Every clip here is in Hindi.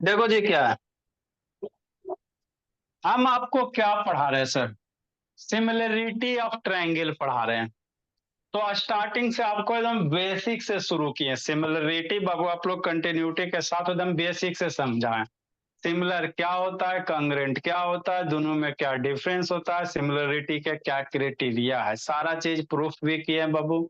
देखो जी क्या है, हम आपको क्या पढ़ा रहे हैं सर? सिमिलरिटी ऑफ ट्रायंगल पढ़ा रहे हैं। तो स्टार्टिंग से आपको एकदम बेसिक से शुरू किए। सिमिलरिटी बाबू आप लोग कंटिन्यूटी के साथ एकदम बेसिक से समझाएं। सिमिलर क्या होता है, कांग्रेंट क्या होता है, दोनों में क्या डिफरेंस होता है, सिमिलरिटी के क्या क्राइटेरिया है, सारा चीज प्रूफ भी किए हैं बाबू।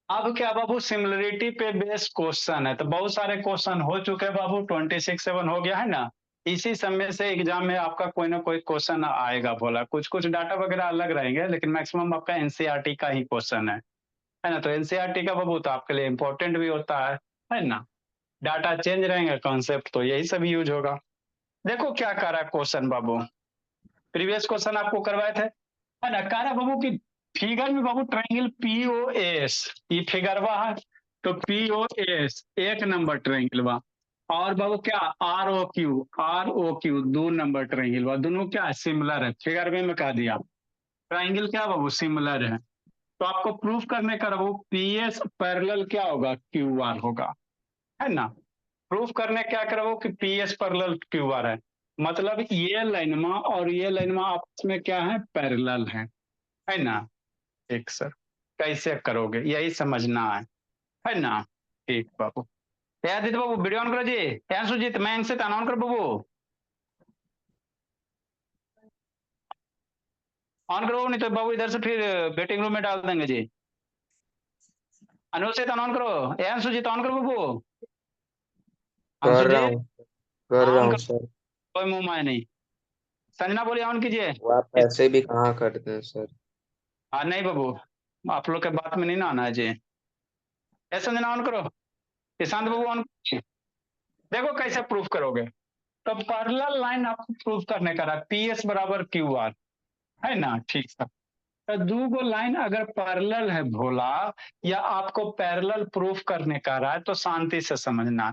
अब क्या बाबू, सिमिलरिटी पे बेस्ड क्वेश्चन है, तो बहुत सारे क्वेश्चन हो चुके हैं बाबू, 26/7 हो गया है ना। इसी समय से एग्जाम में आपका कोई ना कोई क्वेश्चन आएगा, बोला कुछ कुछ डाटा वगैरह अलग रहेंगे, लेकिन मैक्सिमम आपका एनसीईआरटी का ही क्वेश्चन है ना। तो एनसीईआरटी का बाबू तो आपके लिए इंपॉर्टेंट भी होता है ना। डाटा चेंज रहेंगे, कॉन्सेप्ट तो यही सब यूज होगा। देखो क्या कर रहा है क्वेश्चन बाबू, प्रीवियस क्वेश्चन आपको करवाए थे, है ना। कह रहा बाबू की फिगर में बाबू ट्रायंगल पीओएस, ये फिगरवा है, तो पीओएस एक नंबर ट्रायंगल बा। और बाबू क्या, आर ओ क्यू दो नंबर ट्रायंगल बा, दोनों क्या सिमिलर है, फिगर में कह दिया। ट्रायंगल क्या बाबू सिमिलर है, तो आपको प्रूफ करने का बाबू पीएस पैरेलल क्या होगा, क्यू आर होगा, है ना। प्रूफ करने क्या करो कि P S parallel Q R है, मतलब ये लाइनमा और ये लाइनमा आपस में क्या है, पैरेलल है ना। ठीक सर, कैसे करोगे यही समझना है ना। ठीक बाबू, यार दीदी बाबू वीडियो ऑन करो जी, यार सुजीत मैं इनसे ऑन कर बाबू, ऑन करो, नहीं तो बाबू इधर से फिर वेटिंग रूम में डाल देंगे जी। अनुज से ऑन करो, यार सुजीत ऑन करो बाबू, अंशु कर रहा जी हूँ। कर रहा ऑन हूँ करो, सर। कोई मुंह माय नहीं। संजना बोलिए ऑन कीजिए। वो आप ऐसे भी कहाँ करते हैं सर। हाँ नहीं बाबू, आप लोग के बात में नहीं ना आना है जी। ए संजना ऑन करो, ईशांत बाबू ऑन कीजिए। देखो कैसे प्रूफ करोगे, तो पैरेलल लाइन आपको प्रूफ करने का रहा, पी एस बराबर क्यू आर, है ना। ठीक है, तो दो गो लाइन अगर पैरेलल है भोला, या आपको पैरेलल प्रूफ करने का रहा है, तो शांति से समझना।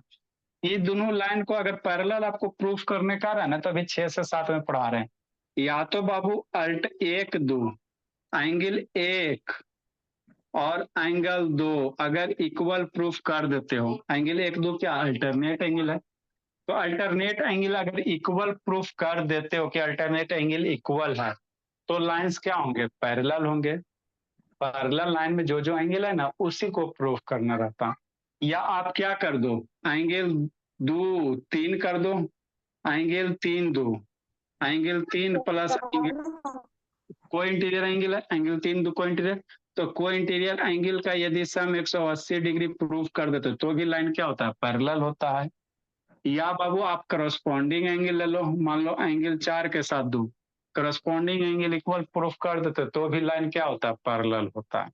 ये दोनों लाइन को अगर पैरेलल आपको प्रूफ करने का रहा है ना, तो अभी 6 से 7 में पढ़ा रहे हैं। या तो बाबू अल्ट एक दो, एंगल एक और एंगल दो अगर इक्वल प्रूफ कर देते हो, एंगल एक दो क्या अल्टरनेट एंगल है, तो अल्टरनेट एंगल अगर इक्वल प्रूफ कर देते हो कि अल्टरनेट एंगल इक्वल है, तो लाइंस क्या होंगे, पैरेलल होंगे। पैरेलल लाइन में जो जो एंगल है ना, उसी को प्रूफ करना रहता। या आप क्या कर दो, एंगल दो तीन कर दो, एंगल तीन दो, एंगल तीन प्लस एंगल, कोई इंटीरियर एंगल है, एंगल तीन दो को इंटीरियर, तो को इंटीरियर एंगल का यदि सम 180 डिग्री प्रूफ कर देते तो भी लाइन क्या होता है, पैरेलल होता है। या बाबू आप करस्पॉन्डिंग एंगल ले लो, मान लो एंगल चार के साथ दो, करस्पॉन्डिंग एंगल इक्वल प्रूफ कर देते तो भी लाइन क्या होता है, पैरेलल होता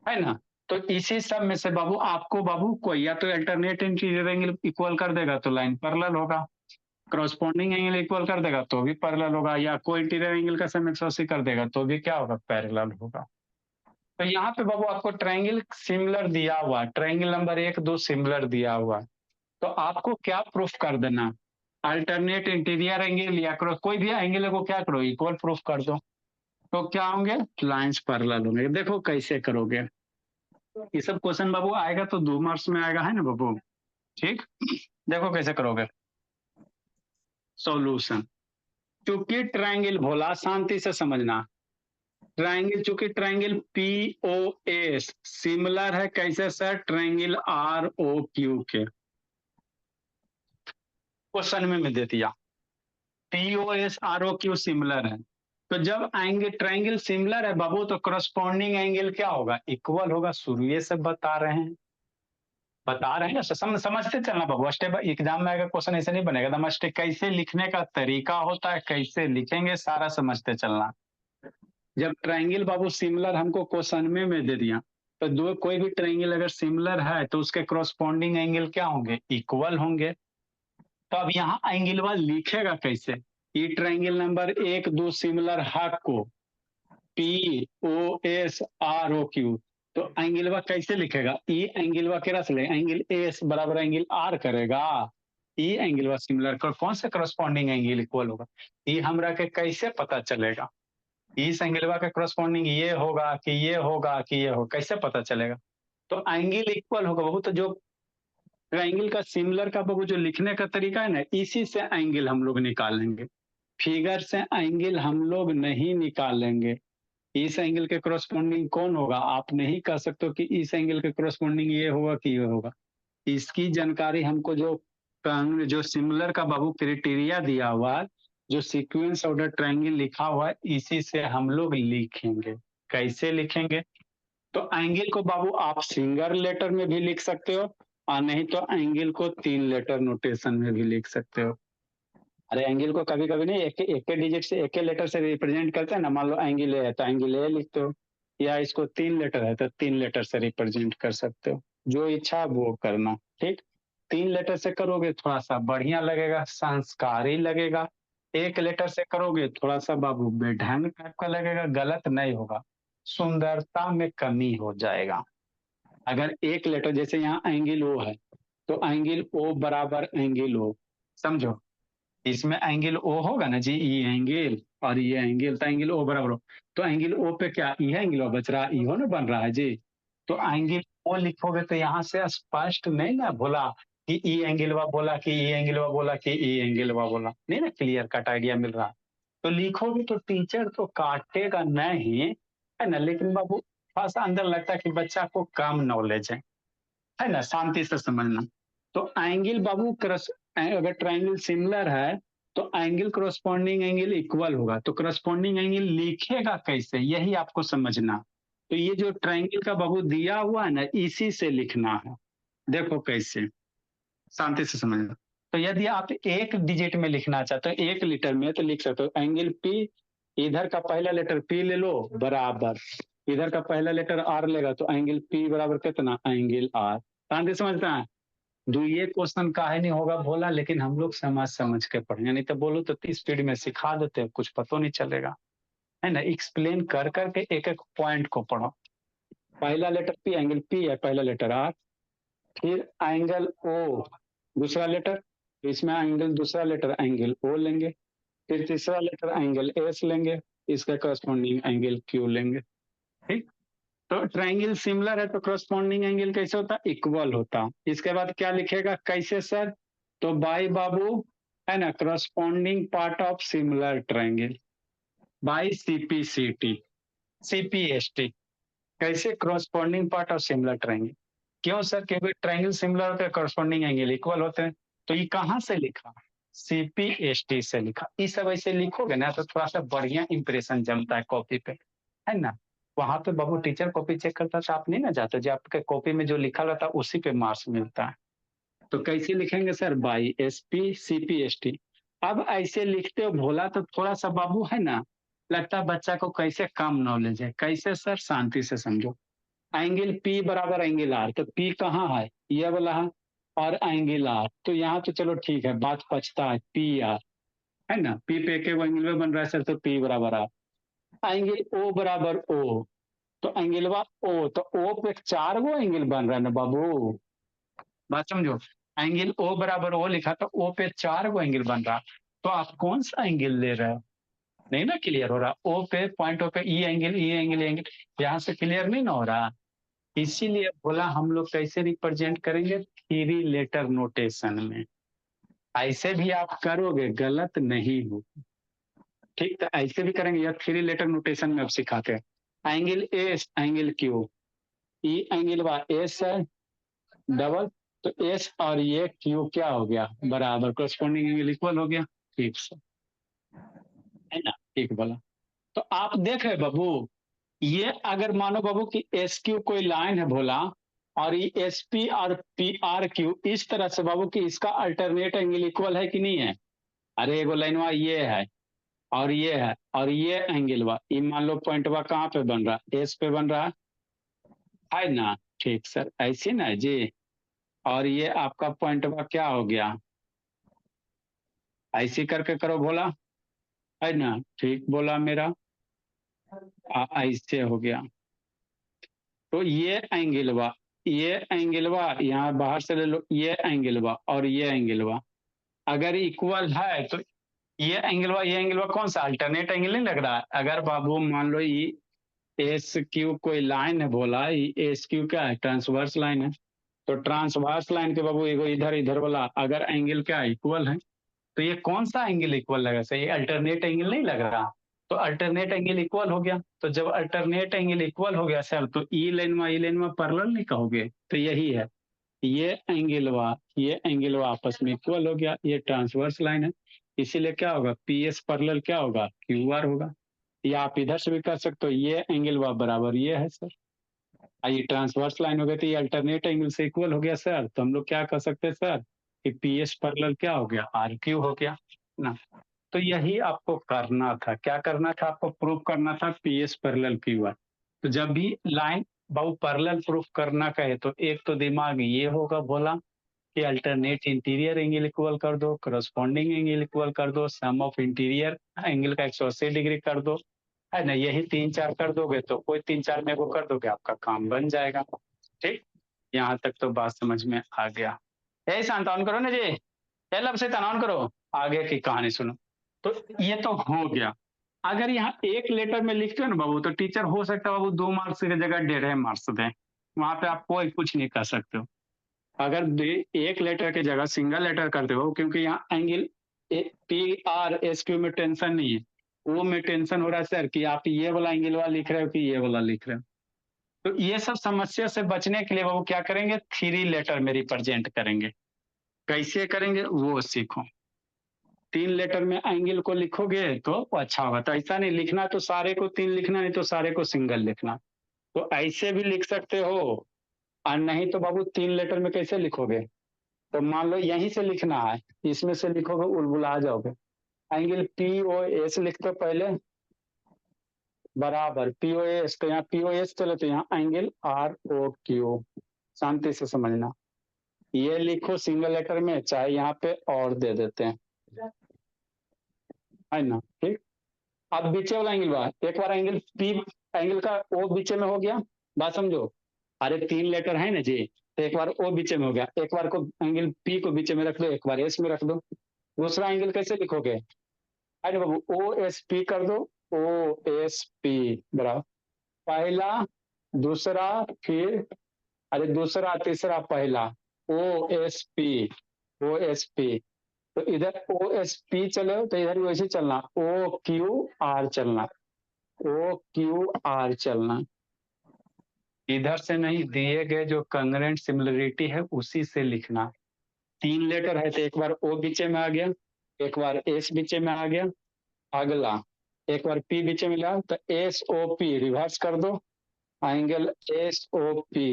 है ना। तो इसी सब में से बाबू आपको बाबू कोई या तो अल्टरनेट इंटीरियर एंगल इक्वल कर देगा तो लाइन पैरेलल होगा, करस्पॉन्डिंग एंगल इक्वल कर देगा तो भी पैरेलल होगा, या कोई इंटीरियर एंगल का सम 180 कर देगा तो भी क्या होगा, पैरेलल होगा। तो यहाँ पे बाबू आपको ट्रायंगल सिमिलर दिया हुआ, ट्रायंगल नंबर एक दो सिमिलर दिया हुआ, तो आपको क्या प्रूफ कर देना, अल्टरनेट इंटीरियर एंगल या करो कोई भी एंगल को क्या करो, इक्वल प्रूफ कर दो, तो क्या होंगे, लाइंस पैरेलल होंगे। देखो कैसे करोगे, ये सब क्वेश्चन बाबू आएगा तो 2 मार्क्स में आएगा, है ना बाबू। ठीक, देखो कैसे करोगे। सॉल्यूशन, चूंकि ट्रायंगल भोला शांति से समझना, ट्रायंगल चूंकि triangle P O S similar है कैसे sir, triangle R O Q के, क्वेश्चन में दे दिया POS R O Q similar है। तो जब एंगल ट्रायंगल सिमिलर है बाबू, तो करस्पॉन्डिंग एंगल क्या होगा, इक्वल होगा, शुरू ये सब बता रहे हैं ना, समझते चलना बाबू, स्टेप एग्जाम में आएगा क्वेश्चन ऐसे नहीं बनेगा, एकदम स्टेप कैसे लिखने का तरीका होता है, कैसे लिखेंगे सारा समझते चलना। जब ट्रायंगल बाबू सिमिलर हमको क्वेश्चन में दे दिया, तो दो कोई भी ट्रायंगल अगर सिमिलर है तो उसके करस्पॉन्डिंग एंगल क्या होंगे, इक्वल होंगे। तो अब यहाँ एंगल लिखेगा कैसे, ई ट्रायंगल नंबर एक दो सिमिलर है को P O S R O Q, तो एंगलवा कैसे लिखेगा, ई एंगलवा के रस ले एंगल एस बराबर एंगल आर करेगा, ई एंगलवा सिमिलर कर कौन से करस्पॉन्डिंग एंगल इक्वल होगा, ई हमरा के कैसे पता चलेगा, इस एंगलवा का करस्पॉन्डिंग ये होगा कि ये होगा कि ये होगा, कैसे पता चलेगा। तो एंगल इक्वल होगा बहुत, जो ट्रायंगल का सिमिलर का बाबू जो लिखने का तरीका है ना, इसी से एंगल हम लोग निकालेंगे, फिगर से एंगल हम लोग नहीं निकालेंगे। इस एंगल के करस्पॉन्डिंग कौन होगा, आप नहीं कह सकते कि इस एंगल के करस्पॉन्डिंग ये होगा कि ये होगा। इसकी जानकारी हमको जो सिमिलर का बाबू क्राइटेरिया दिया हुआ है, जो सीक्वेंस ऑफ द ट्रायंगल लिखा हुआ है, इसी से हम लोग लिखेंगे। कैसे लिखेंगे, तो एंगल को बाबू आप सिंगल लेटर में भी लिख सकते हो, और नहीं तो एंगल को 3 लेटर नोटेशन में भी लिख सकते हो। अरे एंगल को कभी कभी नहीं एक डिजिट से एक लेटर से रिप्रेजेंट करते हैं ना, मान लो एंगल ए है तो एंगल ए लिखते हो, या इसको 3 लेटर है तो 3 लेटर से रिप्रेजेंट कर सकते हो, जो इच्छा वो करना। ठीक, 3 लेटर से करोगे थोड़ा सा बढ़िया लगेगा, संस्कारी लगेगा। 1 लेटर से करोगे थोड़ा सा बाबू बेढंग टाइप का लगेगा, गलत नहीं होगा, सुंदरता में कमी हो जाएगा। अगर 1 लेटर जैसे यहाँ एंगल ओ है, तो एंगल ओ बराबर एंगल ओ, समझो इसमें एंगल ओ होगा ना जी, ई एंगल और ये एंगल, तो एंगल ओ बराबर हो, तो एंगल ओ पे क्या ई एंगल बच रहा है, ई हो ना बन रहा है जी। तो एंगल ओ लिखोगे तो यहाँ से स्पष्ट नहीं ना बोला कि ई एंगल वा बोला कि ई एंगल वा बोला कि ई एंगल वा बोला, नहीं ना क्लियर कट आइडिया मिल रहा है। तो लिखोगे तो टीचर तो काटेगा नहीं, है ना, लेकिन बाबू थोड़ा सा अंदर लगता है कि बच्चा को कम नॉलेज है ना, शांति से समझना। तो एंगल बाबू अगर ट्रायंगल सिमिलर है तो एंगल करस्पॉन्डिंग एंगल इक्वल होगा, तो करस्पॉन्डिंग एंगल लिखेगा कैसे, यही आपको समझना। तो ये जो ट्रायंगल का बाबू दिया हुआ है ना, इसी से लिखना है। देखो कैसे, शांति से समझना। तो यदि आप एक डिजिट में लिखना चाहते हो, 1 लीटर में, तो लिख सकते हो एंगल पी, इधर का पहला लेटर पी ले लो बराबर, इधर का पहला लेटर आर लेगा तो एंगल पी बराबर कितना, एंगल आर। शांति समझता है। ये क्वेश्चन काहे नहीं होगा बोला, लेकिन हम लोग समझ समझ के पढ़ेंगे, नहीं तो बोलो तो 30 स्पीड में सिखा देते हैं, कुछ पता नहीं चलेगा, है ना। एक्सप्लेन कर करके एक एक पॉइंट को पढ़ो। पहला लेटर पी, एंगल पी है, पहला लेटर आर, फिर एंगल ओ दूसरा लेटर, तो इसमें एंगल दूसरा लेटर एंगल ओ लेंगे, फिर तीसरा लेटर एंगल एस लेंगे, इसका करस्पॉन्डिंग एंगल क्यू लेंगे। ठीक, तो ट्रायंगल सिमिलर है तो करस्पॉन्डिंग एंगल कैसे होता, इक्वल होता। इसके बाद क्या लिखेगा कैसे सर, तो बाई बाबू, है ना, corresponding part of similar triangle by CPCT, CPST. कैसे, corresponding part of similar triangle. क्यों सर, क्योंकि ट्रायंगल सिमिलर होते हैं, करस्पॉन्डिंग एंगल इक्वल होते हैं। तो ये कहाँ से लिखा, सीपीएसटी से लिखा। ये सब ऐसे लिखोगे ना तो थोड़ा सा बढ़िया इंप्रेशन जमता है कॉपी पे, है ना। वहां पे बाबू टीचर कॉपी चेक करता था, आप नहीं ना जाते, जो आपके कॉपी में जो लिखा रहता है उसी पे मार्क्स मिलता है। तो कैसे लिखेंगे sir, by S P C P S T. अब ऐसे लिखते हो भोला तो थोड़ा सा बाबू, है ना, लगता है बच्चा को कैसे कम नॉलेज है। कैसे सर, शांति से समझो। एंगल पी बराबर एंगल आर, तो पी कहाँ है, ये वाला है, और एंगल आर, तो यहाँ तो चलो ठीक है, बात पछता है, पी आर, है ना, पी पे के एंगल में बन रहा है सर, तो पी बराबर आर। एंगल ओ बराबर ओ, तो एंगलवा ओ, तो ओ पे 4 गो एंगल बन रहा है ना बाबू, बात समझो। एंगल ओ बराबर ओ लिखा तो ओ पे 4 गो एंगल बन रहा, तो आप कौन सा एंगल ले रहे हो, नहीं ना क्लियर हो रहा। ओ पे पॉइंट, ओ पे E angle, E angle, angle, यहाँ से क्लियर नहीं ना हो रहा। इसीलिए बोला हम लोग कैसे रिप्रेजेंट करेंगे, 3 लेटर नोटेशन में। ऐसे भी आप करोगे गलत नहीं हो, ठीक, तो ऐसे भी करेंगे या 3 लेटर नोटेशन में अब सिखाते हैं। Angle S angle Q, E angle बा एस है डबल, तो एस और ये क्यू क्या हो गया बराबर, करस्पॉन्डिंग एंगल इक्वल हो गया। ठीक से, है ना, ठीक बोला। तो आप देख रहे बाबू, ये अगर मानो बाबू कि एस क्यू कोई लाइन है भोला, और ये एस पी और पी आर क्यू इस तरह से बाबू कि इसका अल्टरनेट एंगल इक्वल है कि नहीं है। अरे एगो लाइनवा ये है और ये है और ये एंगल वा, ये मान लो पॉइंट वा कहाँ पे बन रहा है, एस पे बन रहा है ना। ठीक सर, ऐसे ना जी, और ये आपका पॉइंट वा क्या हो गया, ऐसे करके करो भोला, है ना, ठीक बोला मेरा, ऐसे हो गया। तो ये एंगलवा, ये एंगलवा यहाँ बाहर से ले लो, ये एंगलवा और ये एंगलवा अगर इक्वल है तो ये एंगलवा कौन सा अल्टरनेट एंगल नहीं लग रहा है। अगर बाबू मान लो ये एस क्यू कोई लाइन है बोला, ये एस क्यू क्या है, ट्रांसवर्स लाइन है, तो ट्रांसवर्स लाइन के बाबू एगो इधर इधर वाला अगर एंगल क्या इक्वल है तो ये कौन सा एंगल इक्वल लगा सर? ये अल्टरनेट एंगल नहीं लग रहा। तो अल्टरनेट एंगल इक्वल हो गया। तो जब अल्टरनेट एंगल इक्वल हो गया सर तो ई लाइन में पैरेलल नहीं कहोगे? तो यही है, ये एंगल आपस में इक्वल हो गया, ये ट्रांसवर्स लाइन है। इसीलिए क्या होगा, पी एस पैरेलल क्या होगा, क्यू आर होगा। या आप इधर से भी कर सकते हो, ये एंगल बराबर ये है सर। ये ट्रांसवर्स लाइन हो गई तो ये अल्टरनेट एंगल से इक्वल हो गया सर। तो हम लोग क्या कर सकते हैं सर कि पी एस पैरेलल क्या हो गया, आर क्यू हो गया ना। तो यही आपको करना था, क्या करना था आपको, प्रूफ करना था P S parallel Q R. तो जब भी लाइन बहु पैरेलल प्रूफ करना कहे तो एक तो दिमाग ये होगा बोला कि अल्टरनेट इंटीरियर एंगल इक्वल कर दो, करस्पॉन्डिंग एंगल इक्वल कर दो, सम ऑफ इंटीरियर एंगल का 180 डिग्री कर दो, है ना। यही 3 4 कर दोगे तो कोई 3 4 में वो कर दोगे, आपका काम बन जाएगा। ठीक, यहाँ तक तो बात समझ में आ गया। यही शांत ऑन करो ना जी, लब से ऑन करो, आगे की कहानी सुनो। तो ये तो हो गया। अगर यहाँ एक लेटर में लिखते हो ना बाबू तो टीचर हो सकता है बाबू 2 मार्क्स की जगह 1.5 मार्क्स दें, वहां पे आप कोई कुछ नहीं कर सकते हो। अगर एक लेटर की जगह सिंगल लेटर करते हो, क्योंकि यहाँ angle P R S Q में टेंशन नहीं है, वो में टेंशन हो रहा है सर कि आप ये वाला एंगल वाला लिख रहे हो कि ये वाला लिख रहे हो। तो ये सब समस्या से बचने के लिए वो क्या करेंगे, 3 लेटर में रिप्रेजेंट करेंगे। कैसे करेंगे वो सीखो। 3 लेटर में एंगल को लिखोगे तो अच्छा होगा। तो ऐसा नहीं लिखना तो सारे को 3 लिखना, नहीं तो सारे को सिंगल लिखना। तो ऐसे भी लिख सकते हो, और नहीं तो बाबू 3 लेटर में कैसे लिखोगे, तो मान लो यहीं से लिखना है, इसमें से लिखोगे उलबुला जाओगे। एंगल पी ओ एस लिखते हो पहले, बराबर पी ओ एस, तो यहाँ पी ओ एस चलो तो यहाँ एंगल आर ओ क्यू। शांति से समझना, ये लिखो सिंगल लेटर में, चाहे यहाँ पे और दे देते हैं, है ना। ठीक, अब बीचे वाला एंगल बा, एक बार एंगल पी, एंगल का ओ बीचे में हो गया, बात समझो। अरे 3 लेटर है ना जी, तो एक बार ओ बीचे में हो गया, एक बार को एंगल पी को बीचे में रख दो, एक बार एस में रख दो। दूसरा एंगल कैसे लिखोगे, अरे बाबू ओ एस पी कर दो, ओ एस पी बराबर पहला दूसरा फिर, अरे दूसरा तीसरा पहला, O S P, O S P. तो इधर ओ एस पी चले तो इधर भी वैसे चलना, ओ क्यू आर चलना, ओ क्यू आर चलना। इधर से नहीं, दिए गए जो कंग्रेंट सिमिलरिटी है उसी से लिखना। 3 लेटर है तो एक बार ओ बीचे में आ गया, एक बार एस बीचे में आ गया, अगला एक बार पी बीच में मिला तो एस ओ पी रिवर्स कर दो, angle S O P,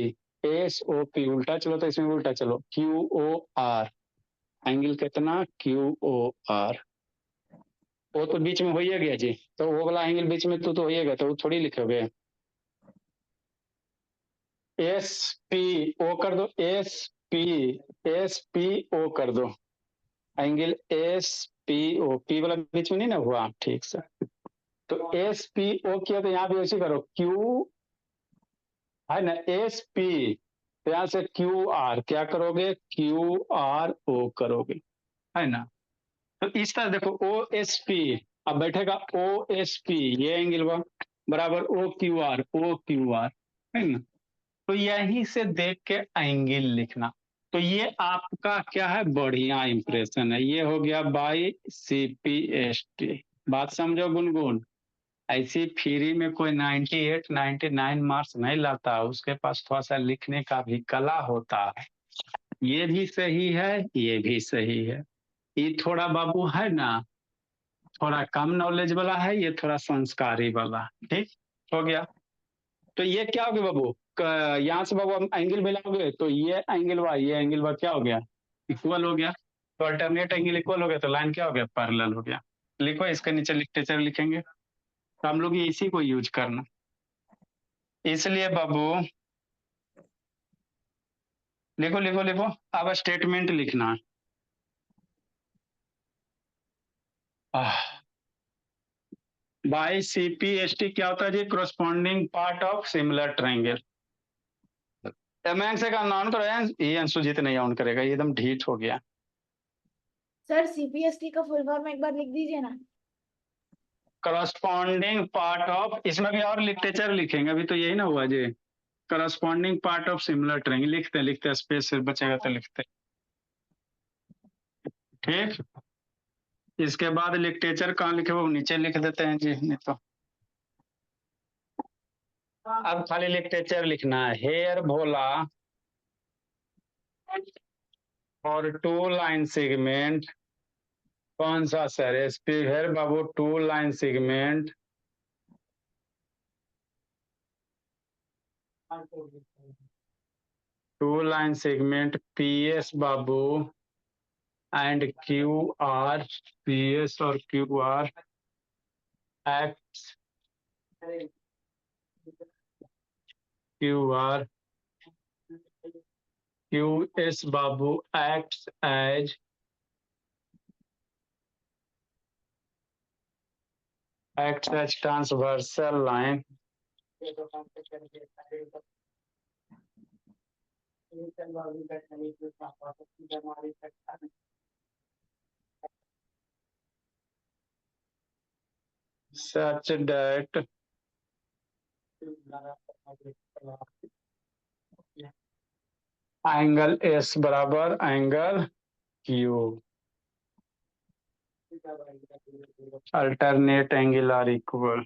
S O P उल्टा चलो तो इसमें उल्टा चलो, क्यू ओ आर, एंगल कितना, क्यू ओ आर। वो तो बीच में हो ही गया जी, तो वो वाला एंगल बीच में तो हो ही गया, तो वो थोड़ी लिखोगे। एस पी ओ कर दो, एस पी ओ कर दो, angle S P O, P वाला बीच में नहीं ना हुआ, ठीक से। तो एस पी ओ किया तो यहाँ भी वैसे करो, क्यू है ना, एस पी, तो यहाँ से क्यू आर क्या करोगे, क्यू आर ओ करोगे, है ना। तो इस तरह देखो ओ एस पी, अब बैठेगा ओ एस पी, ये एंगल हुआ बराबर ओ क्यू आर, है ना। तो यहीं से देख के एंगल लिखना। तो ये आपका क्या है, बढ़िया इंप्रेशन है। ये हो गया by C P S T. बात समझो गुनगुन, ऐसी फ्री में कोई 98 99 मार्क्स नहीं लाता, उसके पास थोड़ा सा लिखने का भी कला होता है। ये भी सही है, ये भी सही है। ये थोड़ा बाबू है ना, थोड़ा कम नॉलेज वाला है, ये थोड़ा संस्कारी वाला। ठीक हो गया। तो ये क्या हो गया बाबू, यहाँ से बाबू हम एंगल मिलाओगे तो ये एंगल वा ये एंगल वा क्या हो गया, इक्वल हो गया। तो अल्टरनेट एंगल इक्वल हो गया तो लाइन क्या हो गया, पैरेलल हो गया। लिखो, इसके नीचे लिटरेचर लिखेंगे, तो हम लोग इसी को यूज करना। इसलिए बाबू लिखो लिखो लिखो, अब स्टेटमेंट लिखना। By C P S T क्या होता है जी, corresponding part of similar triangle. मैं से का ऑन करो, ये अंशुजीत नहीं ऑन करेगा, ये एकदम ढीठ हो गया। सर सीपीएसटी का फुल फॉर्म एक बार लिख दीजिए ना। करस्पॉन्डिंग पार्ट ऑफ, इसमें भी और लिटरेचर लिखेंगे, अभी तो यही ना हुआ जी। Corresponding part of similar triangle लिखते स्पेस सिर्फ बचेगा तो लिखते। ठीक, इसके बाद लिटरेचर कहाँ लिखे वो नीचे लिख देते हैं जी, नहीं तो अब खाली लिटरेचर लिखना है। हेयर भोला और 2 लाइन सेगमेंट, कौन सा सर? हेयर बाबू 2 line segment, two line segment PS बाबू एंड QR, PS और QR एक्ट्स, QR QS बाबू acts as transversal line such that angle S बराबर angle Q, alternate angle are equal,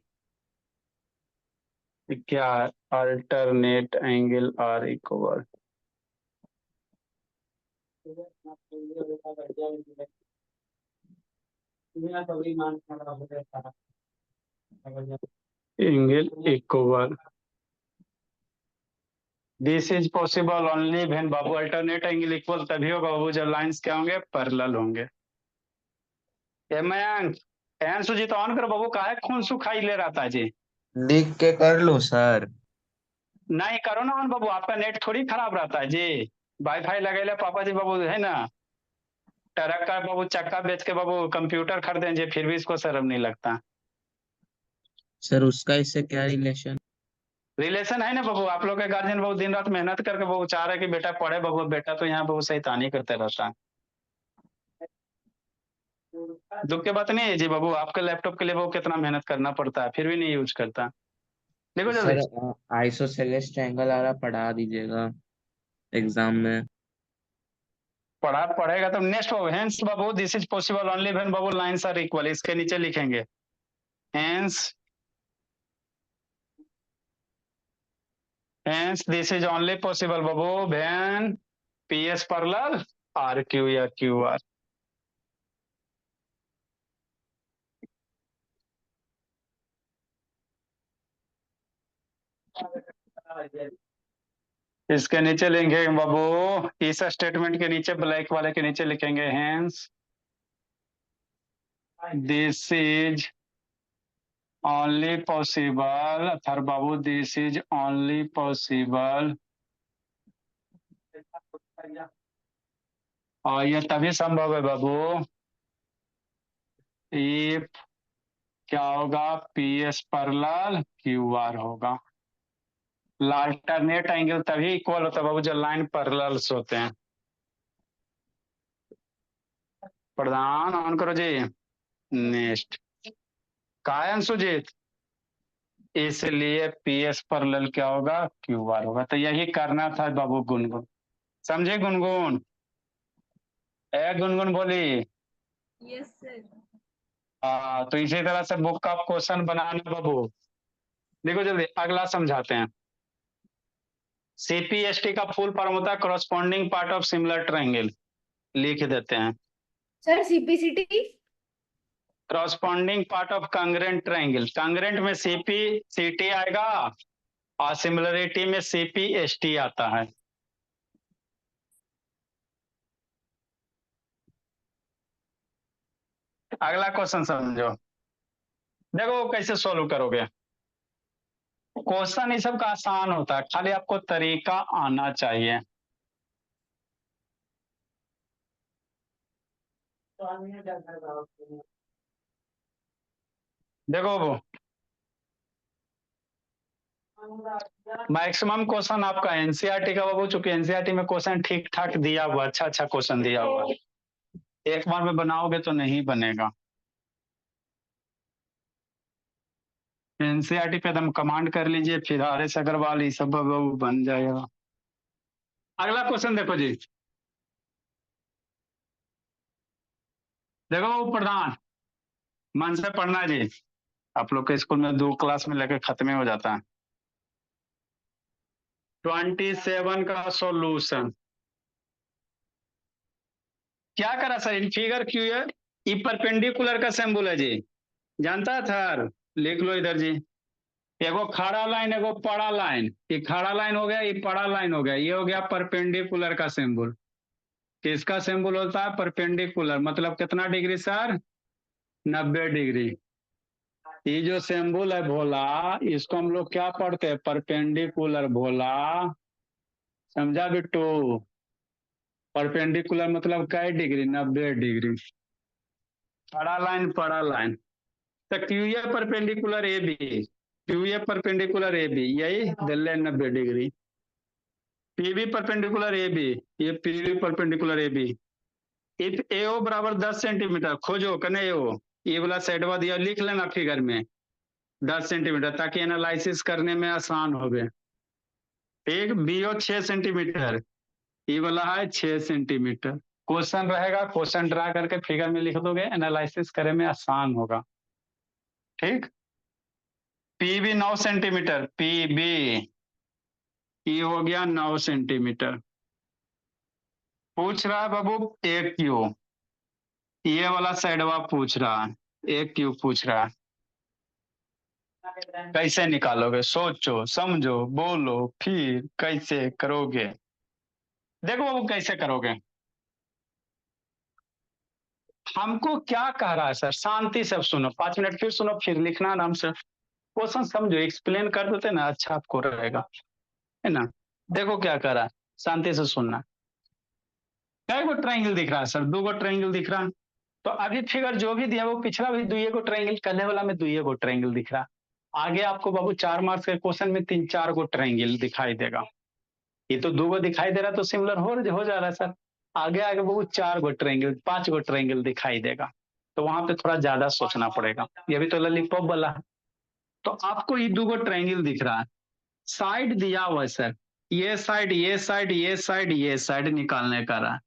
क्या alternate angle are equal? Angle equal, this is possible only when बाबू अल्टरनेट एंगल इक्वल तभी होगा बाबू जब लाइंस क्या होंगे? पैरेलल होंगे। मयंक एन सुजीत ऑन करो बाबू, काहे खून सुखाई ले रहा था जी? लिख के कर लूं सर? नहीं करो ना ऑन बाबू, आपका नेट थोड़ी खराब रहता है जी। वाईफाई लगेले पापा जी बाबू है ना, ट्रक का बाबू चक्का बेच के बाबू कंप्यूटर खरीदे जी, फिर भी इसको शर्म नहीं लगता। सर उसका इससे क्या रिलेशन? रिलेशन है ना बाबू, आप लोग के गार्जियन बाबू दिन रात मेहनत करके बाबू चाह रहे कि बेटा पढ़े बाबू, बेटा तो यहाँ बाबू शैतानी करते रहता है। दुख की बात नहीं है जी बाबू, आपके लैपटॉप के लिए बाबू कितना मेहनत करना पड़ता है, फिर भी नहीं यूज करता। देखो सर जल्दी आइसोसेलेस ट्रायंगल आ रहा, पढ़ा दीजिएगा एग्जाम में। पढ़ेगा तो नेक्स्ट बाबू, हेंस बाबू this is possible only when बाबू लाइंस आर इक्वल, इसके नीचे लिखेंगे hence this is only possible बाबू व्हेन PS पैरेलल RQ या QR। इसके नीचे लिखेंगे बाबू, इस स्टेटमेंट के नीचे ब्लैक वाले के नीचे लिखेंगे hence this is only possible, other बाबू दिस इज ओनली पॉसिबल, और ये तभी संभव है बाबू इफ क्या होगा? PS पैरेलल QR होगा। अल्टरनेट एंगल तभी इक्वल होता है बाबू जब लाइन पैरेलल्स होते हैं। प्रधान ऑन करो जी। नेक्स्ट कायन सुजीत, इसलिए PS पैरेलल क्या होगा? QR होगा। तो यही करना था बाबू गुनगुन, समझे गुनगुन? ए गुनगुन बोली। Yes sir. तो इसी तरह से बुक का क्वेश्चन बनाना बाबू। देखो जल्दी अगला समझाते हैं। CPST का फुल फॉर्म होता है corresponding part of similar triangle, लिख देते हैं sir CPCT। Corresponding part of congruent triangle, congruent में CPCT आएगा और सिमिलरिटी में CPST आता है। अगला क्वेश्चन समझो, देखो कैसे सोल्व करोगे। क्वेश्चन ये सब का आसान होता है, खाली आपको तरीका आना चाहिए। देखो वो मैक्सिमम क्वेश्चन आपका एनसीईआरटी का बाबू, चूंकि एनसीईआरटी में क्वेश्चन ठीक ठाक दिया हुआ, अच्छा अच्छा क्वेश्चन दिया हुआ, एक बार में बनाओगे तो नहीं बनेगा। एनसीईआरटी पे एकदम कमांड कर लीजिए, फिर आर एस अग्रवाल ये सब वो बन जाएगा। अगला क्वेश्चन देखो जी, देखो वो प्रधान, मन से पढ़ना जी, आप लोग के स्कूल में 2 क्लास में लेकर खत्म हो जाता है। 27 का सॉल्यूशन क्या करा सर, इन फिगर क्यों है, ई परपेंडिकुलर का सिंबल है जी, जानता है सर, लिख लो इधर जी, एगो खड़ा लाइन एगो पड़ा लाइन, ये खड़ा लाइन हो गया, ये पड़ा लाइन हो गया, ये हो गया परपेंडिकुलर का सिंबल। किसका सिंबल होता है, परपेंडिकुलर, मतलब कितना डिग्री सर, 90 डिग्री। ये जो सिंबल है भोला, इसको हम लोग क्या पढ़ते हैं, परपेंडिकुलर भोला, समझा बिट्टू, परपेंडिकुलर मतलब कै डिग्री, 90 डिग्री, पड़ा लाइन, तो Q A perpendicular A B, Q A perpendicular A B, यही दिल्ली 90 degree, PB perpendicular A B, ये PB perpendicular A B, if AO बराबर 10 सेंटीमीटर खोजो कने एओ, ये वाला साइडवा दिया, लिख लेना फिगर में 10 सेंटीमीटर, ताकि एनालिसिस करने में आसान हो गए। एक बीओ 6 सेंटीमीटर, ये वाला है 6 सेंटीमीटर। क्वेश्चन रहेगा, क्वेश्चन ड्रा करके फिगर में लिख दोगे, एनालिसिस करने में आसान होगा, ठीक। पीबी 9 सेंटीमीटर, पीबी ये हो गया 9 सेंटीमीटर। पूछ रहा है बाबू एक क्यू, ये वाला साइडवा पूछ रहा है, एक क्यू पूछ रहा है, कैसे निकालोगे, सोचो समझो बोलो, फिर कैसे करोगे, देखो बाबू कैसे करोगे। हमको क्या कह रहा है सर, शांति से सुनो, 5 मिनट फिर सुनो, फिर लिखना आराम से, क्वेश्चन समझो, एक्सप्लेन कर देते ना अच्छा आपको रहेगा, है ना। देखो क्या कह रहा है, शांति से सुनना। क्या को ट्राइंगल दिख रहा है सर, 2 गो ट्राइंगल दिख रहा है, तो अभी फिगर जो भी दिया वो पिछला भी 2 गो ट्राइंगल, कलर वाला में 2 गो ट्राइंगल दिख रहा है, आगे आपको बाबू 4 मार्क्स के क्वेश्चन में 3-4 गो ट्राइंगल दिखाई देगा, ये तो 2 गो दिखाई दे रहा तो सिमिलर हो जा रहा है सर, आगे आगे बाबू 4 गो ट्राइंगल 5 गो ट्राइंगल दिखाई देगा, तो वहां पे थोड़ा ज्यादा सोचना पड़ेगा, ये भी तो लॉलीपॉप वाला है। तो आपको ये 2 गो ट्राइंगल दिख रहा है, साइड दिया हुआ है सर, ये साइड ये साइड ये साइड ये साइड निकालने का रहा,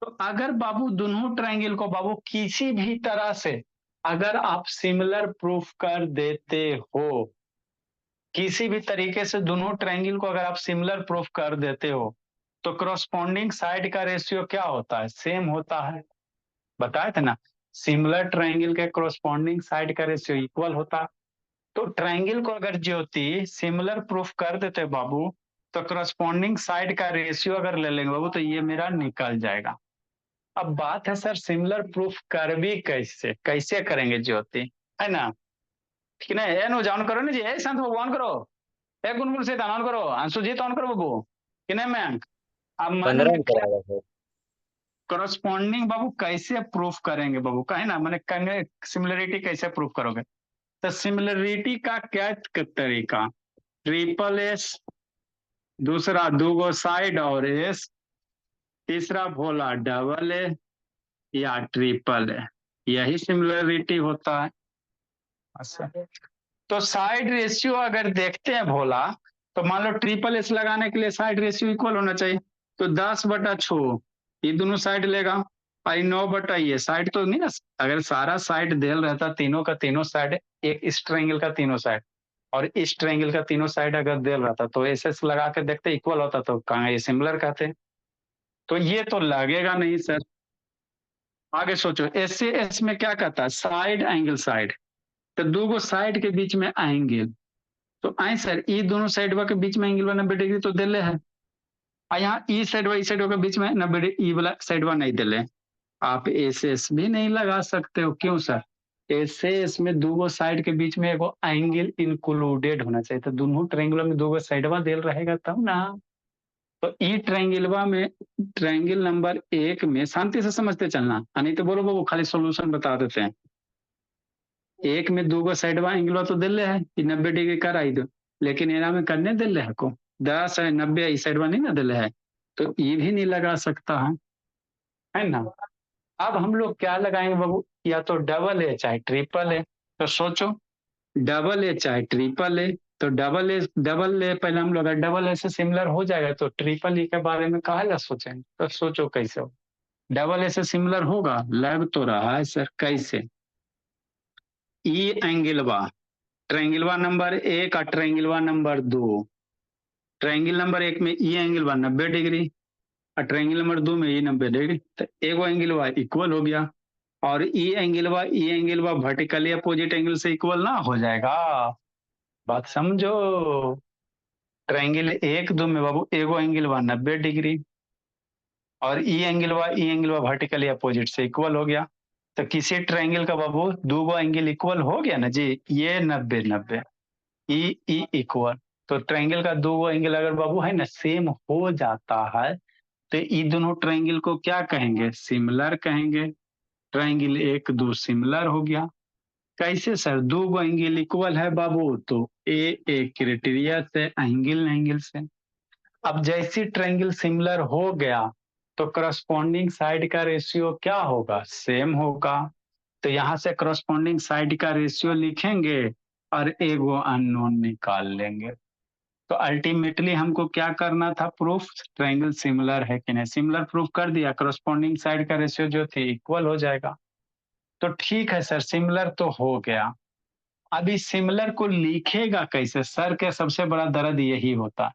तो अगर बाबू दोनों ट्रायंगल को बाबू किसी भी तरह से अगर आप सिमिलर प्रूफ कर देते हो, किसी भी तरीके से दोनों ट्रायंगल को अगर आप सिमिलर प्रूफ कर देते हो, तो करस्पॉन्डिंग साइड का रेशियो क्या होता है, सेम होता है, बताए थे ना, सिमिलर ट्रायंगल के करस्पॉन्डिंग साइड का रेशियो इक्वल होता है। तो ट्रायंगल को अगर ज्योति सिमिलर प्रूफ कर देते बाबू, तो करस्पॉन्डिंग साइड का रेशियो अगर ले लेंगे बाबू, तो ये मेरा निकल जाएगा। अब बात है सर सिमिलर प्रूफ कर भी कैसे, कैसे करेंगे ज्योति, है ना, ठीक है, एनु जान करो ना जी, ए शांत बाबू ऑन करो, ए गुनगुन से ऑन करो, अंशुजीत ऑन करो बाबू, कि नहीं मैम। अब मन 15 में अंक आएगा सर। करस्पॉन्डिंग बाबू कैसे प्रूफ करेंगे बाबू, कहे ना मैंने सिमिलरिटी कैसे प्रूफ करोगे, तो सिमिलरिटी का क्या तरीका, ट्रिपल एस, दूसरा 2 गो साइड और एस, तीसरा भोला डबल ए या ट्रिपल ए, यही सिमिलरिटी होता है। अच्छा, तो साइड रेशियो अगर देखते हैं भोला, तो मान लो ट्रिपल एस लगाने के लिए साइड रेशियो इक्वल होना चाहिए, तो 10/6 ये दोनों साइड लेगा, और 9/, ये साइड तो नहीं ना, अगर सारा साइड देल रहता तीनों का तीनों साइड, एक इस ट्रायंगल का तीनों साइड और इस ट्रायंगल का तीनों साइड अगर देल रहता, तो एस एस लगा के देखते इक्वल होता, तो कहाँ ये सिमिलर कहते, तो ये तो लगेगा नहीं सर। आगे सोचो, एस से एस में क्या कहता है, साइड एंगल साइड, तो 2 गो साइड के बीच में एंगल, तो आई सर ई दोनों साइड के बीच में एंगल 90 डिग्री तो दिले है, और यहाँ ई साइड के बीच में 90 डिग्री, ई वाला साइड नहीं दिले, आप एस एस भी नहीं लगा सकते हो, क्यों सर, एस एस में 2 गो साइड के बीच में एगो एंगल इंक्लूडेड होना चाहिए, तो दोनों ट्रायंगल में 2 गो साइडवा दिल रहेगा तब ना, तो ई ट्रायंगलवा में ट्रायंगल नंबर 1 में शांति से समझते चलना, नहीं तो बोलो वो खाली सॉल्यूशन बता देते हैं, एक में 2 गो साइडवा एंगलवा तो दिले है कि 90 डिग्री कर आई दो, लेकिन एना में करने दिले है को 10 है 90 इस साइडवा नहीं ना दिले है, तो ये भी नहीं लगा सकता है ना। अब हम लोग क्या लगाएंगे बाबू, या तो डबल है चाहे ट्रिपल है, तो सोचो डबल ए चाहे ट्रिपल ए, तो डबल ए पहले हम लोग डबल ए से सिमिलर हो जाएगा तो ट्रिपल ई के बारे में काहे ला सोचेंगे, तो सोचो कैसे हो। डबल ए से सिमिलर होगा, लग तो रहा है सर, कैसे? ई एंगलवा, ट्रायंगलवा नंबर एक और ट्रायंगलवा नंबर दो, ट्रायंगल नंबर एक में ई एंगलवा 90 डिग्री और ट्रायंगल नंबर दो में ई 90 डिग्री, तो एगो एंगलवा इक्वल हो गया। और ई एंगलवा वर्टिकली अपोजिट एंगल से इक्वल ना हो जाएगा? बात समझो। ट्रायंगल एक दो में बाबू एगो एंगलवा 90 डिग्री और ई एंगलवा वर्टिकली अपोजिट से इक्वल हो गया, तो किसी ट्रायंगल का बाबू दो गो एंगल इक्वल हो गया ना जी, ये 90 90 ई इक्वल, तो ट्रायंगल का दो गो एंगल अगर बाबू है ना सेम हो जाता है तो ये दोनों ट्रायंगल को क्या कहेंगे? सिमिलर कहेंगे। ट्रायंगल एक दो सिमिलर हो गया। कैसे सर? दो गो एंगल इक्वल है बाबू, तो ए क्राइटेरिया से एंगल से। अब जैसे ट्रायंगल सिमिलर हो गया तो करस्पॉन्डिंग साइड का रेशियो क्या होगा? सेम होगा। तो यहाँ से करस्पॉन्डिंग साइड का रेशियो लिखेंगे और एगो अननोन निकाल लेंगे। तो अल्टीमेटली हमको क्या करना था? प्रूफ ट्रायंगल सिमिलर है कि नहीं। सिमिलर प्रूफ कर दिया, करस्पॉन्डिंग साइड का रेशियो जो थी इक्वल हो जाएगा। तो ठीक है सर, सिमिलर तो हो गया। अभी सिमिलर को लिखेगा कैसे? सर के सबसे बड़ा दर्द यही होता।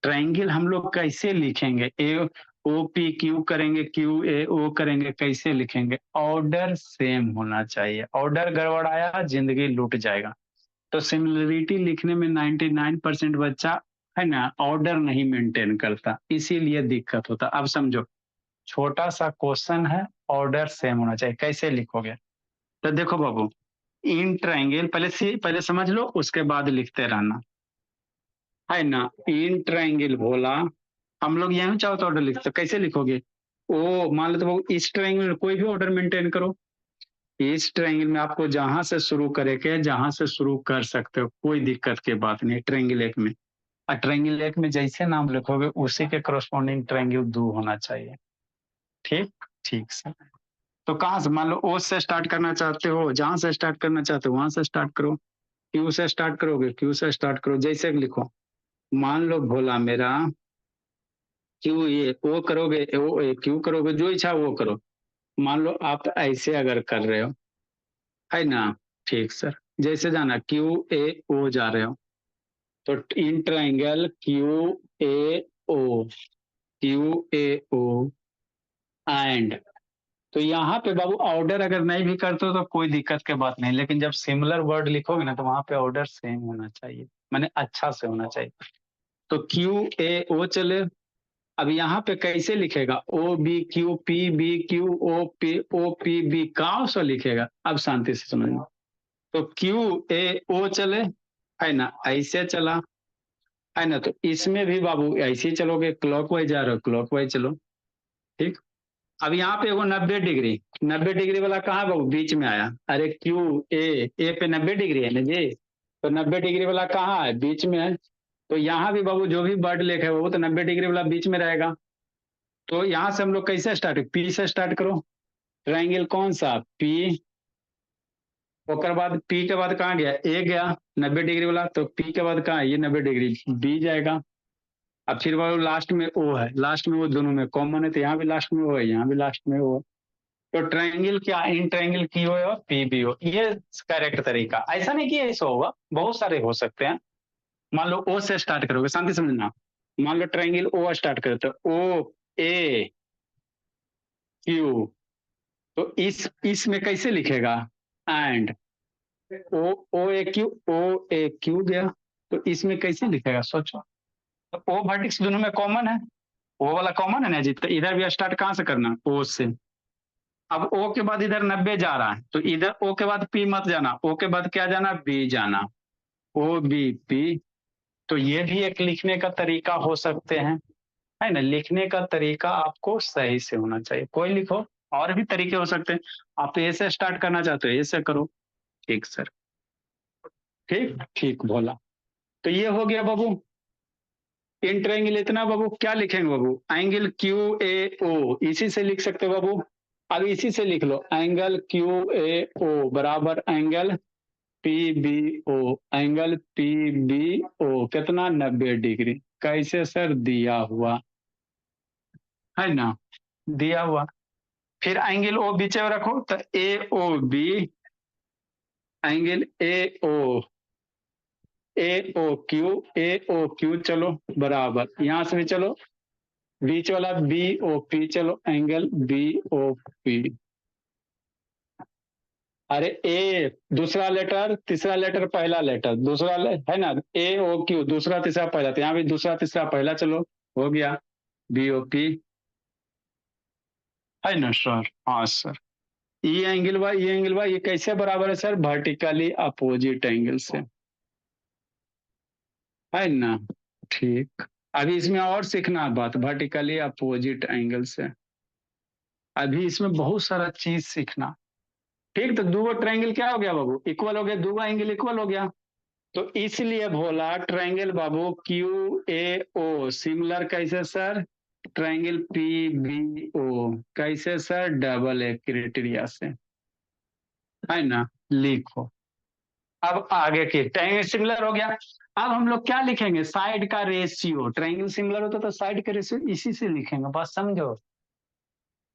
ट्रायंगल हम लोग कैसे लिखेंगे? ए ओ पी क्यू करेंगे, क्यू ए ओ करेंगे, कैसे लिखेंगे? ऑर्डर सेम होना चाहिए। ऑर्डर गड़बड़ाया जिंदगी लूट जाएगा। तो सिमिलरिटी लिखने में 99% बच्चा है ना ऑर्डर नहीं मेंटेन करता, इसीलिए दिक्कत होता। अब समझो, छोटा सा क्वेश्चन है, ऑर्डर सेम होना चाहिए, कैसे लिखोगे? तो देखो बाबू, इन ट्रायंगल पहले समझ लो, उसके बाद लिखते रहना, है ना। इन ट्रायंगल बोला, हम लोग यही चाहो तो ऑर्डर लिखते, कैसे लिखोगे? ओ मान लो तो बाबू इस ट्रायंगल में कोई भी ऑर्डर मेंटेन करो। इस ट्रायंगल में आपको जहां से शुरू करे के जहां से शुरू कर सकते हो, कोई दिक्कत की बात नहीं। ट्रायंगल एक में, और ट्रायंगल एक में जैसे नाम लिखोगे उसी के करस्पॉन्डिंग ट्रायंगल दो होना चाहिए। ठीक ठीक सर। तो कहाँ से, मान लो ओ से स्टार्ट करना चाहते हो, जहां से स्टार्ट करना चाहते हो वहां से स्टार्ट करो। क्यू से स्टार्ट करोगे, क्यू से स्टार्ट करो, जैसे लिखो। मान लो भोला मेरा क्यू ये ओ करोगे, ओ ए क्यू करोगे, जो इच्छा वो करो। मान लो आप ऐसे अगर कर रहे हो, है ना। ठीक सर, जैसे जाना क्यू ए ओ जा रहे हो, तो in triangle Q A O, Q A O and, तो यहाँ पे बाबू ऑर्डर अगर नहीं भी करते हो तो कोई दिक्कत की बात नहीं, लेकिन जब सिमिलर वर्ड लिखोगे ना तो वहां पे ऑर्डर सेम होना चाहिए, माने अच्छा से होना चाहिए। तो क्यू ए ओ चले। अब यहाँ पे कैसे लिखेगा? O B Q P B Q O P B, कहाँ से लिखेगा? अब शांति से समझना। तो क्यू ए ओ चले, है ना, ऐसे चला, है ना। तो इसमें भी बाबू ऐसे ही चलोगे, क्लॉकवाइज जा रहे हो क्लॉकवाइज चलो। ठीक। अब यहाँ पे वो 90 डिग्री, 90 डिग्री वाला कहाँ बाबू? बीच में आया। अरे क्यू ए पे 90 डिग्री है ना जी, तो 90 डिग्री वाला कहाँ है? बीच में है। तो यहाँ भी बाबू जो भी बर्ड लेख है वो तो 90 डिग्री वाला बीच में रहेगा। तो यहाँ से हम लोग कैसे स्टार्ट, पी से स्टार्ट करो। ट्राइंगल कौन सा? पी। ओकर बाद पी के बाद कहाँ गया? ए गया 90 डिग्री वाला, तो पी के बाद कहाँ है? ये 90 डिग्री, बी जाएगा। अब फिर वो लास्ट में ओ है, लास्ट में वो दोनों में कॉमन है, तो यहाँ भी लास्ट में वो है, यहाँ भी लास्ट में वो है। तो ट्रायंगल क्या, इन ट्रायंगल की हो और पी भी हो, ये करेक्ट तरीका। ऐसा नहीं कि ऐसा होगा, बहुत सारे हो सकते हैं। मान लो ओ से स्टार्ट करोगे, शांति समझना। मान लो ट्रायंगल ओ स्टार्ट करो, तो ओ ए क्यू, तो इस में कैसे लिखेगा? And O, O A Q गया, तो इसमें कैसे लिखेगा? सोचो। तो ओ वर्टेक्स दोनों में कॉमन है, ओ वाला कॉमन है ना जी, तो इधर भी स्टार्ट कहाँ से करना? ओ से। अब ओ के बाद इधर 90 जा रहा है, तो इधर ओ के बाद पी मत जाना, ओ के बाद क्या जाना? बी जाना। O B P. तो ये भी एक लिखने का तरीका हो सकते हैं, है ना। लिखने का तरीका आपको सही से होना चाहिए, कोई लिखो, और भी तरीके हो सकते हैं। आप ए से स्टार्ट करना चाहते हो, ए से करो। ठीक सर, ठीक ठीक बोला। तो ये हो गया बाबू इन ट्रायंगल। इतना बाबू क्या लिखेंगे बाबू? एंगल क्यू ए ओ, इसी से लिख सकते हो बाबू। अब इसी से लिख लो, एंगल क्यू ए ओ बराबर angle P B O, angle P B O कितना 90 डिग्री। कैसे सर? दिया हुआ है ना, दिया हुआ। फिर एंगल ओ बीच में रखो तो A O B, angle A O Q चलो बराबर, यहां से भी चलो, बीच वाला बी ओ पी चलो, एंगल बी ओ पी। अरे ए दूसरा लेटर, तीसरा लेटर, पहला लेटर, है ना, ए ओ क्यू दूसरा तीसरा पहला, तो यहाँ भी दूसरा तीसरा पहला चलो, हो गया बी ओ पी, है ना सर? हाँ सर। ये एंगल वाई ये कैसे बराबर है सर? वर्टिकली अपोजिट एंगल से, है ना? ठीक। अभी इसमें और सीखना है बात, वर्टिकली अपोजिट एंगल से। अभी इसमें बहुत सारा चीज सीखना। ठीक, तो दो ट्रायंगल क्या हो गया बाबू? इक्वल हो गया, दो एंगल इक्वल हो गया। तो इसलिए बोला ट्रायंगल बाबू क्यू ए ओ सिमिलर कैसे sir? Triangle P B O कैसे सर? डबल ए क्राइटेरिया से, है ना? लिखो। अब आगे के ट्रायंगल सिमिलर हो गया। अब हम लोग क्या लिखेंगे? साइड का रेशियो। ट्रायंगल सिमिलर होता तो साइड का रेशियो इसी से लिखेंगे, बस समझो।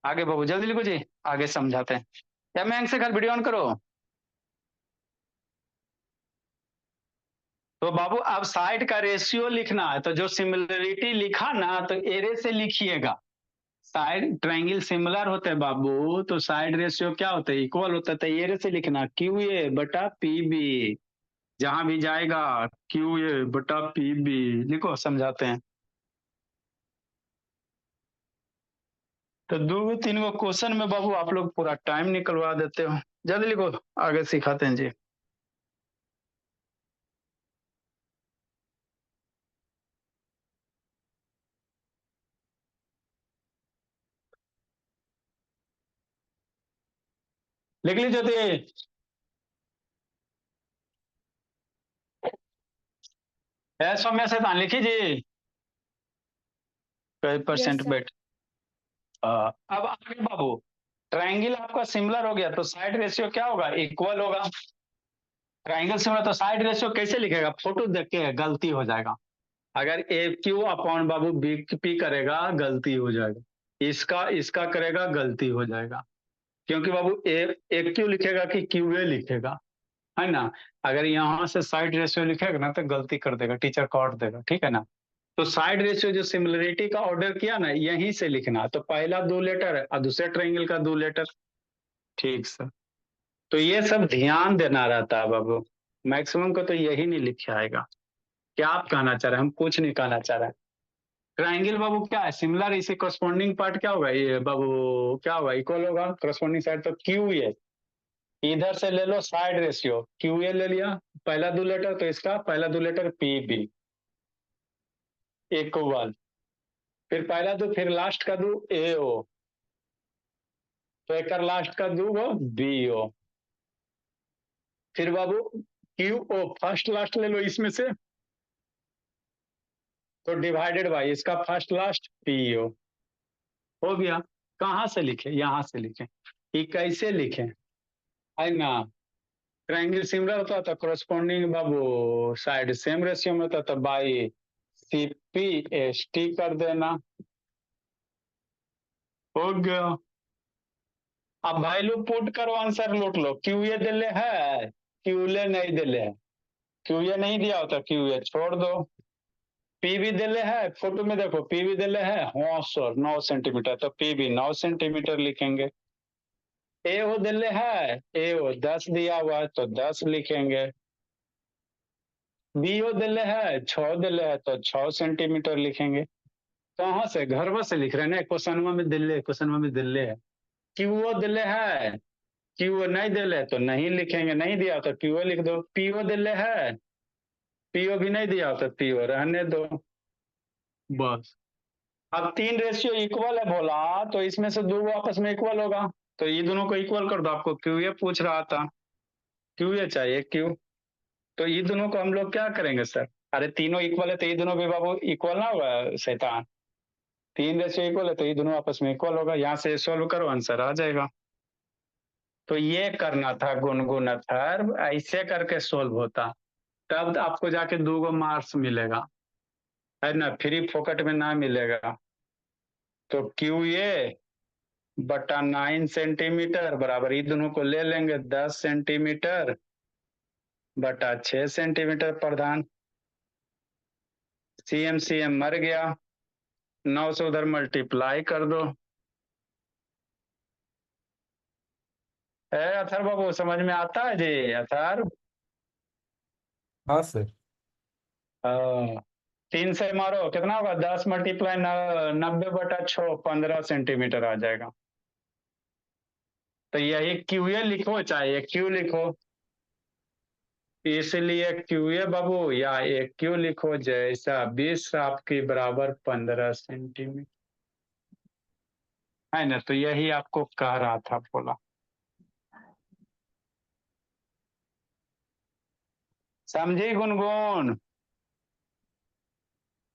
आगे बाबू जल्दी लिखो जी, आगे समझाते हैं। या मैं से कल वीडियो ऑन करो। तो बाबू अब साइड का रेशियो लिखना है, तो जो सिमिलरिटी लिखा ना तो एरे से लिखिएगा। साइड ट्रायंगल सिमिलर होते हैं बाबू, तो साइड रेशियो क्या होता है? इक्वल होता है, तो एरे से लिखना क्यू ए बटा पी बी, जहां भी जाएगा क्यू ए बटा पी बी लिखो, समझाते हैं। तो दो तीन गो क्वेश्चन में बाबू आप लोग पूरा टाइम निकलवा देते हो, जल्दी लिखो, आगे सिखाते हैं जी। लिख लीजिए ज्योति। सौम्या से लिखी जी। Yes percent sir. बेट। अब आगे बाबू, ट्रायंगल आपका सिमिलर हो गया तो साइड रेशियो क्या होगा? इक्वल होगा। ट्रायंगल सिमिलर तो साइड रेशियो कैसे लिखेगा? फोटो देख के गलती हो जाएगा। अगर ए क्यू अपॉन बाबू बी पी करेगा गलती हो जाएगा, इसका इसका करेगा गलती हो जाएगा, क्योंकि बाबू ए क्यू लिखेगा कि क्यू ए लिखेगा, है ना? अगर यहाँ से साइड रेशियो लिखेगा ना तो गलती कर देगा, टीचर काट देगा, ठीक है ना? तो साइड रेशियो जो सिमिलरिटी का ऑर्डर किया ना यहीं से लिखना, तो पहला दो लेटर है और दूसरे ट्रायंगल का दो लेटर। ठीक सर। तो ये सब ध्यान देना रहता है बाबू, मैक्सिमम को तो यही नहीं लिखे आएगा। क्या आप कहना चाह रहे हैं? हम कुछ नहीं कहना चाह रहे हैं। ट्रायंगल बाबू क्या है? सिमिलर, इसे करस्पॉन्डिंग पार्ट क्या होगा ये बाबू? क्या होगा? इक्वल होगा। करस्पॉन्डिंग साइड तो क्यू ए, इधर से ले लो साइड रेशियो, क्यू ए ले लिया, पहला दो लेटर तो इसका पहला दो लेटर पी बी इक्वल, फिर पहला दो फिर लास्ट का दो ए ओ, तो एक लास्ट का दो वो बी ओ, फिर बाबू क्यू ओ फर्स्ट लास्ट ले लो इसमें से, तो डिवाइडेड बाई इसका फर्स्ट लास्ट पी ओ, हो गया। कहाँ से लिखे? यहां से लिखे। ये कैसे लिखे, है ना? ट्रायंगल सिमिलर होता तो करस्पॉन्डिंग बाबू साइड सेम रेशियो में होता तो by C P S T कर देना, हो गया। अब वैल्यू पुट करो, आंसर लूट लो। क्यू ए दिले है, क्यू ए नहीं दिले है, क्यू ए नहीं दिया होता क्यू ए छोड़ दो। पी भी दिले है, फोटो में देखो पी भी दिले है, हाँ सर 9 सेंटीमीटर, तो पी भी 9 सेंटीमीटर लिखेंगे। ए हो दिले है, ए हो 10 दिया हुआ है तो 10 लिखेंगे। बी हो दिले है 6 दिले है तो 6 सेंटीमीटर लिखेंगे। कहाँ से? घर से लिख रहे हैं ना, क्वेश्चन में दिले है। क्यू दिले है, क्यू नहीं दिले तो नहीं लिखेंगे, नहीं दिया तो क्यू लिख दो। पीओ दिले है, पीओ भी नहीं दिया तो पीओ रहने दो, बस। अब तीन रेशियो इक्वल है बोला, तो इसमें से दो आपस में इक्वल होगा, तो ये दोनों को इक्वल कर दो। आपको क्यू ए पूछ रहा था, क्यू ए चाहिए क्यू, तो ये दोनों को हम लोग क्या करेंगे सर? अरे तीनों इक्वल है तो ये दोनों भी बाबू इक्वल ना होगा शैतान? तीन रेशियो इक्वल है तो ये दोनों आपस में इक्वल होगा, यहाँ से सोल्व करो आंसर आ जाएगा। तो ये करना था गुनगुन अथर्व, ऐसे करके सोल्व होता, तब आपको जाके 2 मार्क्स मिलेगा, है ना, फ्री फोकट में ना मिलेगा। तो क्यू ए बटा 9 सेंटीमीटर बराबर, ये दोनों को ले लेंगे, 10 सेंटीमीटर बटा 6 सेंटीमीटर प्रधान। CM मर गया, 9 से उधर मल्टीप्लाई कर दो। अथर्व बाबू समझ में आता है जी अथर्व? हाँ सर। 3 से मारो कितना होगा, 10 मल्टीप्लाई 90/6, 15 सेंटीमीटर आ जाएगा। तो यही क्यू ए लिखो चाहे क्यू लिखो, इसलिए क्यू ए बाबू या एक क्यू लिखो, जैसा 20 आपकी बराबर 15 सेंटीमीटर, है ना। तो यही आपको कह रहा था, बोला समझी गुनगुन?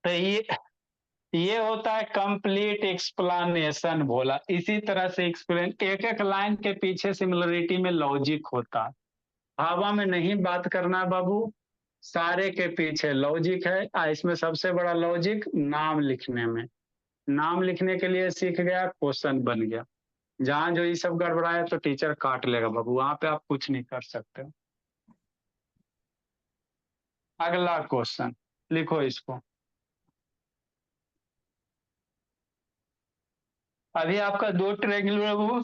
तो ये होता है कंप्लीट एक्सप्लेनेशन, बोला इसी तरह से एक्सप्लेन, एक एक लाइन के पीछे सिमिलरिटी में लॉजिक होता है, हवा में नहीं बात करना है बाबू, सारे के पीछे लॉजिक है। इसमें सबसे बड़ा लॉजिक नाम लिखने में, नाम लिखने के लिए सीख गया, क्वेश्चन बन गया। जहां जो ये सब गड़बड़ाया तो टीचर काट लेगा बाबू, वहां पे आप कुछ नहीं कर सकते। अगला क्वेश्चन लिखो इसको। अभी आपका 2 ट्रायंगल बाबू,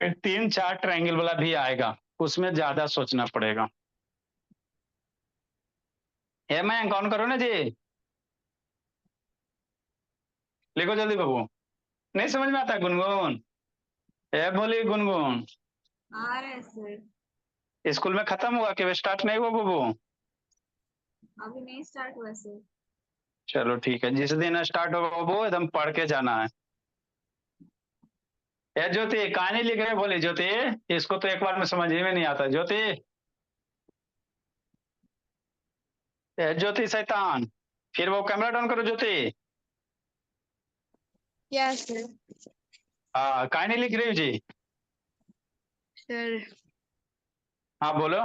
3-4 ट्रायंगल वाला भी आएगा, उसमें ज्यादा सोचना पड़ेगा। मैं कौन करो ना जी, लिखो जल्दी बाबू। नहीं समझ में आता गुनगुन? बोली गुनगुन, आ रहे सर। स्कूल में खत्म हुआ कि स्टार्ट नहीं हुआ बाबू? अभी नहीं स्टार्ट हुआ सर। चलो ठीक है, जिस दिन स्टार्ट होगा बाबू एकदम पढ़ के जाना है। ज्योति कहानी लिख रहे, बोली ज्योति, इसको तो एक बार में समझ ही में नहीं आता। ज्योति, ज्योति शैतान, फिर वो कैमरा डाउन करो ज्योति। Yes sir. कहानी लिख रही हो जी? सर हाँ बोलो,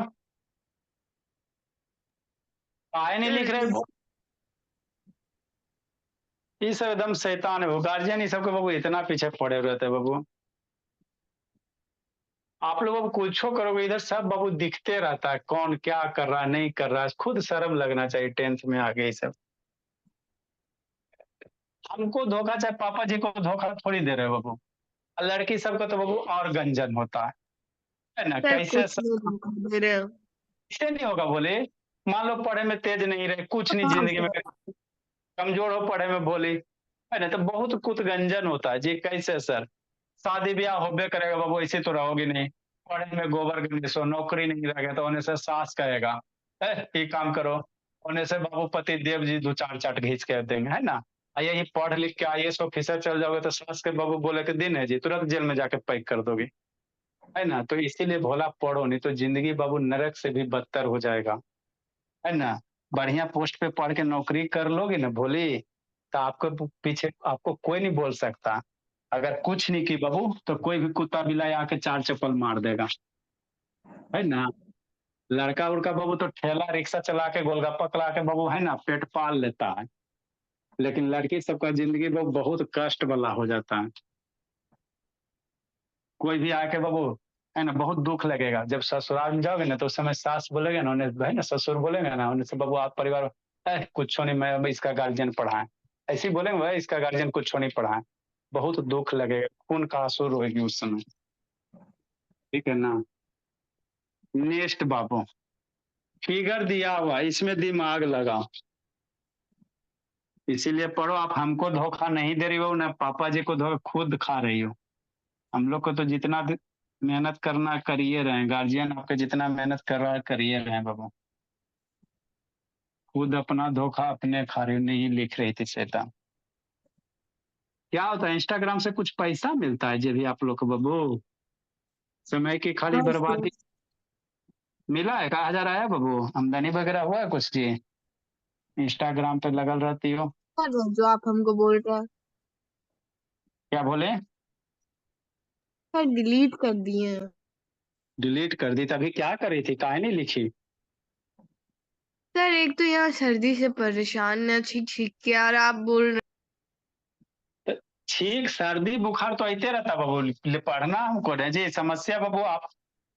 कहानी लिख रहे हो? ये सब एकदम शैतान है वो, गार्जियन ये सबके बाबू इतना पीछे पड़े रहते हैं बाबू। आप लोग अब कुछ करोगे इधर सब बाबू दिखते रहता है, कौन क्या कर रहा है नहीं कर रहा है, खुद शर्म लगना चाहिए 10th में आगे। ये सब हमको धोखा, चाहे पापा जी को धोखा थोड़ी दे रहे हो बाबू, लड़की सबका तो बाबू और गंजन होता है ना। सर कैसे कुछ नहीं दे रहे हो। इससे नहीं होगा बोले, मान लो पढ़े में तेज नहीं रहे, कुछ नहीं जिंदगी में, कमजोर हो पढ़े में बोली, है ना, तो बहुत कुछ गंजन होता है जी। कैसे सर, शादी ब्याह होबे करेगा बाबू, ऐसे तो रहोगी नहीं, पढ़े में गोबर गंदेश हो, नौकरी नहीं रहेगा तो होने से सास कहेगा ये काम करो, होने से बाबू पति देव जी 2-4 चाट घींच के देंगे, है ना। यही पढ़ लिख के IAS ऑफिसर चल जाओगे तो सास के बाबू बोले के दिन है जी, तुरंत जेल में जाके पैक कर दोगे, है ना। तो इसीलिए भोला पढ़ो, नहीं तो जिंदगी बाबू नरक से भी बदतर हो जाएगा, है ना। बढ़िया पोस्ट पे पढ़ के नौकरी कर लोगे ना भोली, तो आपको पीछे आपको कोई नहीं बोल सकता। अगर कुछ नहीं की बाबू तो कोई भी कुत्ता बिलाई आके 4 चप्पल मार देगा, है ना। लड़का उड़का बाबू तो ठेला रिक्शा चला के गोलगप्पा खिला के बाबू, है ना, पेट पाल लेता है। लेकिन लड़की सबका जिंदगी बाबू बहुत कष्ट वाला हो जाता है। कोई भी आके बाबू, है ना, बहुत दुख लगेगा जब ससुराल में जाओगे ना, तो उस समय सास बोलेगे ना, उन्हें है ना, ससुर बोलेंगे ना, उन्हें से बाबू आप परिवार कुछ नहीं, मैं अब इसका गार्जियन पढ़ाए, ऐसे ही बोलेंगे भाई इसका गार्जियन कुछ नहीं पढ़ाए, बहुत दुख लगेगा, खून का आंसू रोएगी उस समय, ठीक है ना। नेक्स्ट बाबू, फिगर दिया हुआ इसमें दिमाग लगा, इसीलिए पढ़ो। आप हमको धोखा नहीं दे रही हो ना, पापा जी को धोखा खुद खा रही हो। हम लोग को तो जितना मेहनत करना करिए रहे, गार्जियन आपके जितना मेहनत कर रहा है करिए रहे बाबू, खुद अपना धोखा अपने खा रही हो। नहीं लिख रही थी श्वेता, क्या होता है इंस्टाग्राम से कुछ पैसा मिलता है जी भी आप लोग को बाबू? समय की खाली हाँ बर्बादी। सर। मिला है, कहा जा रहा है बाबू, आमदनी वगैरह हुआ है कुछ जी? इंस्टाग्राम पे लगल रहती हो, जो आप हमको बोल रहे हैं। क्या बोले? सर डिलीट कर दिए हैं। डिलीट कर दी? तभी क्या करी थी, काहे नहीं लिखी? सर एक तो यहाँ सर्दी से परेशान है, छींक छींक के, और आप बोल रहे छींक सर्दी बुखार तो आते रहता बाबू, पढ़ना हमको नहीं जी। समस्या बाबू आप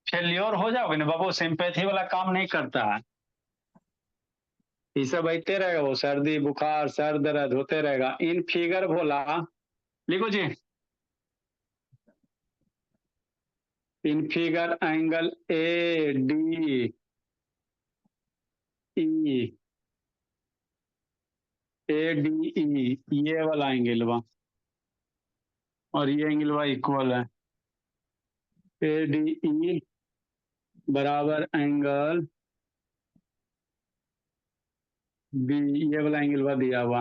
फेल्योर हो जाओगे ना बाबू, सिंपैथी वाला काम नहीं करता है। ये सब आते रहेगा, वो सर्दी बुखार सर दर्द होते रहेगा। इन फिगर बोला, लिखो जी। In figure angle A D E, A D E ये वाला एंगल बा, और ये एंगल बा इक्वल है। ए डी ई बराबर एंगल बी, ये वाला एंगल बा दिया हुआ।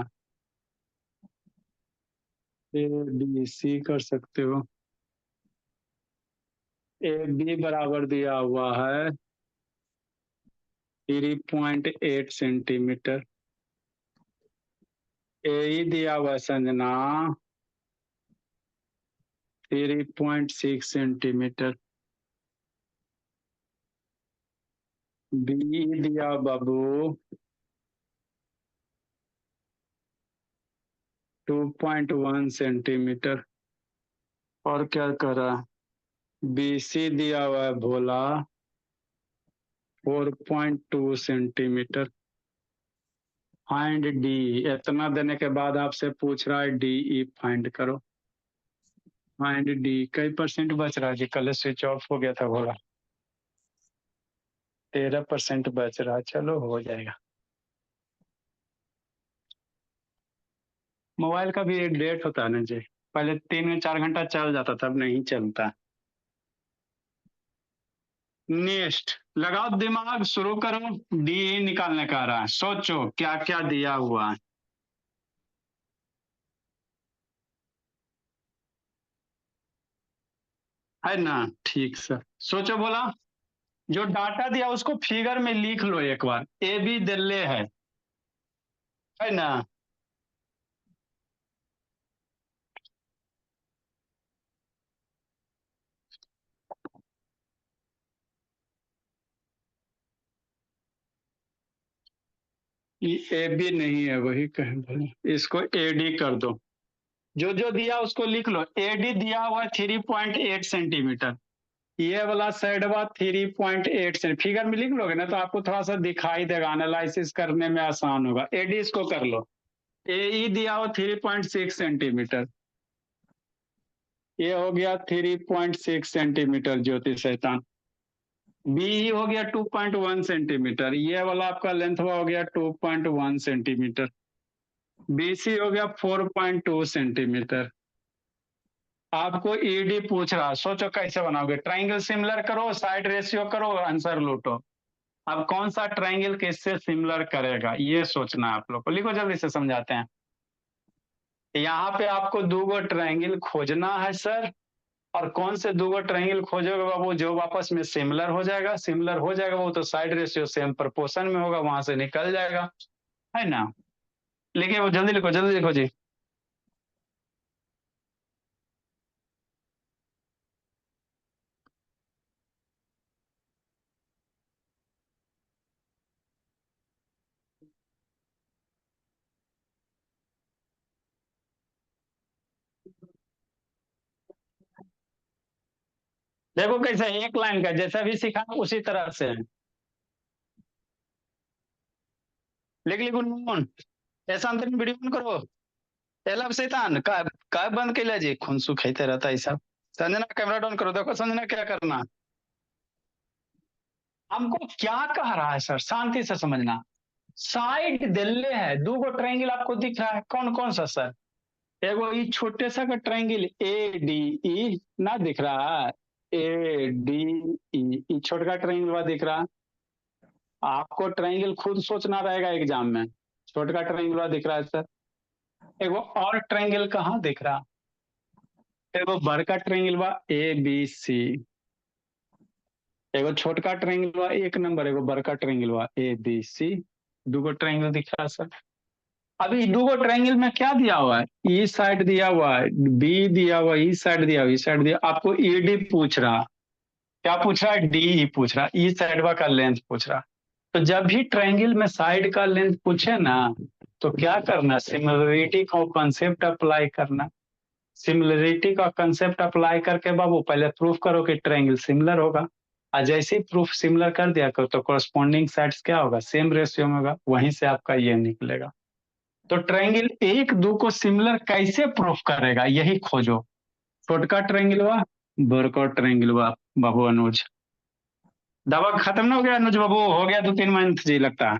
ए डी सी कर सकते हो। ए बी बराबर दिया हुआ है 3.8 सेंटीमीटर। ए ई दिया हुआ है संजना 3.6 सेंटीमीटर। बी दिया बाबू 2.1 सेंटीमीटर। और क्या करा, बी सी दिया हुआ है भोला 4.2 सेंटीमीटर। फाइंड डी, इतना देने के बाद आपसे पूछ रहा है डी ई फाइंड करो। फाइंड डी, कई परसेंट बच रहा है जी? कल स्विच ऑफ हो गया था भोला। 13% बच रहा, चलो हो जाएगा। मोबाइल का भी एक डेट होता है ना जी, पहले 3 4 घंटा चल जाता था, अब नहीं चलता। नेक्स्ट लगाओ दिमाग, शुरू करो। डी निकालने का रहा है, सोचो क्या क्या दिया हुआ है। है ना? ठीक सर, सोचो बोला। जो डाटा दिया उसको फिगर में लिख लो एक बार। ए बी दिल्ले है ना? ये ए बी नहीं है, वही कहें बोले, इसको ए डी कर दो। जो जो दिया उसको लिख लो। ए डी दिया हुआ 3.8 सेंटीमीटर, ये वाला साइड बा 3.8 से फिगर में लिख लोगे ना तो आपको थोड़ा सा दिखाई देगा, एनालिसिस करने में आसान होगा। एडी इसको कर लो। ए ई दिया हो 3.6 सेंटीमीटर, ये हो गया 3.6 सेंटीमीटर ज्योति शैतान। बी हो गया 2.1 सेंटीमीटर, ये वाला आपका लेंथ हो गया 2.1 सेंटीमीटर। बी सी हो गया 4.2 सेंटीमीटर। आपको ईडी पूछ रहा, सोचो कैसे बनाओगे। ट्राइंगल सिमिलर करो, साइड रेशियो करो, आंसर लूटो। अब कौन सा ट्राइंगल किससे सिमिलर करेगा ये सोचना है आप लोग को। लिखो जल्दी से, समझाते हैं। यहाँ पे आपको दो गो ट्राइंगल खोजना है सर, और कौन से दो गो ट्राइंगल खोजोगे बाबू? जो आपस में सिमिलर हो जाएगा। सिमिलर हो जाएगा वो तो साइड रेशियो सेम प्रोपोर्शन में होगा, वहां से निकल जाएगा, है ना? लिखिए वो, जल्दी लिखो, जल्दी लिखो जी। देखो कैसे, एक लाइन का जैसा भी सीखा उसी तरह से। लिख लिखो नून, ऐसा अंतर वीडियो ऑन करो। एलब शैतान का बंद कैला जी, खून सुखाते रहता है ऐसा। संजना कैमरा डाउन करो, देखो संजना क्या करना। हमको क्या कह रहा है सर, शांति से समझना। साइड दिल्ले है, दो गो ट्रायंगल आपको दिख रहा है, कौन कौन सा सर? एगो ये छोटे सा का ट्रायंगल ए डी ई ना दिख रहा है? ए डी ई छोटा ट्रायंगल दिख रहा है। आपको ट्रायंगल खुद सोचना रहेगा एग्जाम में। छोटा ट्रायंगल दिख रहा है सर। एगो और ट्रायंगल कहाँ दिख रहा? एगो बड़का ट्रायंगल बा ए बी सी। एगो छोटका ट्रायंगल बा 1 नंबर, एगो बड़का ट्रायंगल बा ए बी सी। दूगो ट्रायंगल दिख रहा है सर। अभी दो ट्रायंगल में क्या दिया हुआ है, ई साइड दिया हुआ है, बी दिया हुआ है, ई साइड दिया हुआ, ई साइड दिया, आपको ईडी पूछ रहा, क्या पूछ रहा है, डी पूछ रहा, ई साइड का लेंथ पूछ रहा। तो जब भी ट्रायंगल में साइड का लेंथ पूछे ना, तो क्या करना, सिमिलरिटी का कॉन्सेप्ट अप्लाई करना। सिमिलरिटी का कंसेप्ट अप्लाई करके बाबू पहले प्रूफ करो कि ट्रायंगल सिमिलर होगा, और जैसे ही प्रूफ सिमिलर कर दिया करो तो कोरस्पॉन्डिंग साइड्स क्या होगा, सेम रेशियो में होगा, वहीं से आपका ये निकलेगा। तो ट्रायंगल एक दो को सिमिलर कैसे प्रूफ करेगा, यही खोजो। छोटका ट्रायंगल हुआ, बड़का ट्रायंगल हुआ बाबू अनुज। दवा खत्म ना हो गया अनुज बाबू, हो गया 2-3 मंथ जी लगता है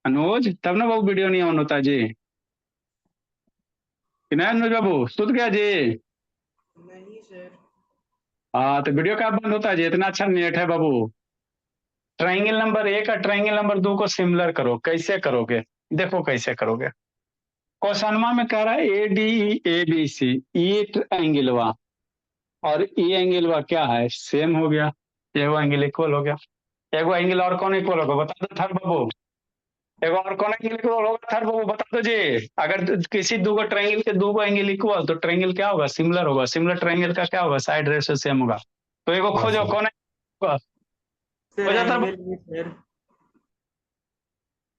अनुज, तब ना बाबू वीडियो नहीं ऑन होता जी, कि नहीं अनुज बाबू, सुध गया जी? नहीं सर। हाँ तो वीडियो कब बंद होता है जी, इतना अच्छा नेट है बाबू। ट्रायंगल नंबर 1 और ट्रायंगल नंबर 2 को सिमिलर करो, कैसे करोगे, देखो कैसे करोगे। क्वेश्चनमा में कह रहा है ए डी ए बी सी, ई एंगलवा और ई एंगलवा क्या है, सेम हो गया, एगो एंगल इक्वल हो गया। एगो एंगल और कौन इक्वल होगा बता दो थर बाबू, एगो और कौन एंगल इक्वल होगा थर बाबू बता दो जी। अगर किसी दो ट्रायंगल के दो एंगल इक्वल तो ट्रायंगल क्या होगा, सिमिलर होगा, सिमिलर ट्रायंगल का क्या होगा, साइड रेशियो सेम होगा। तो एगो हाँ खोजो सर। कौन है, सर हो जाता है एंगल भी सर।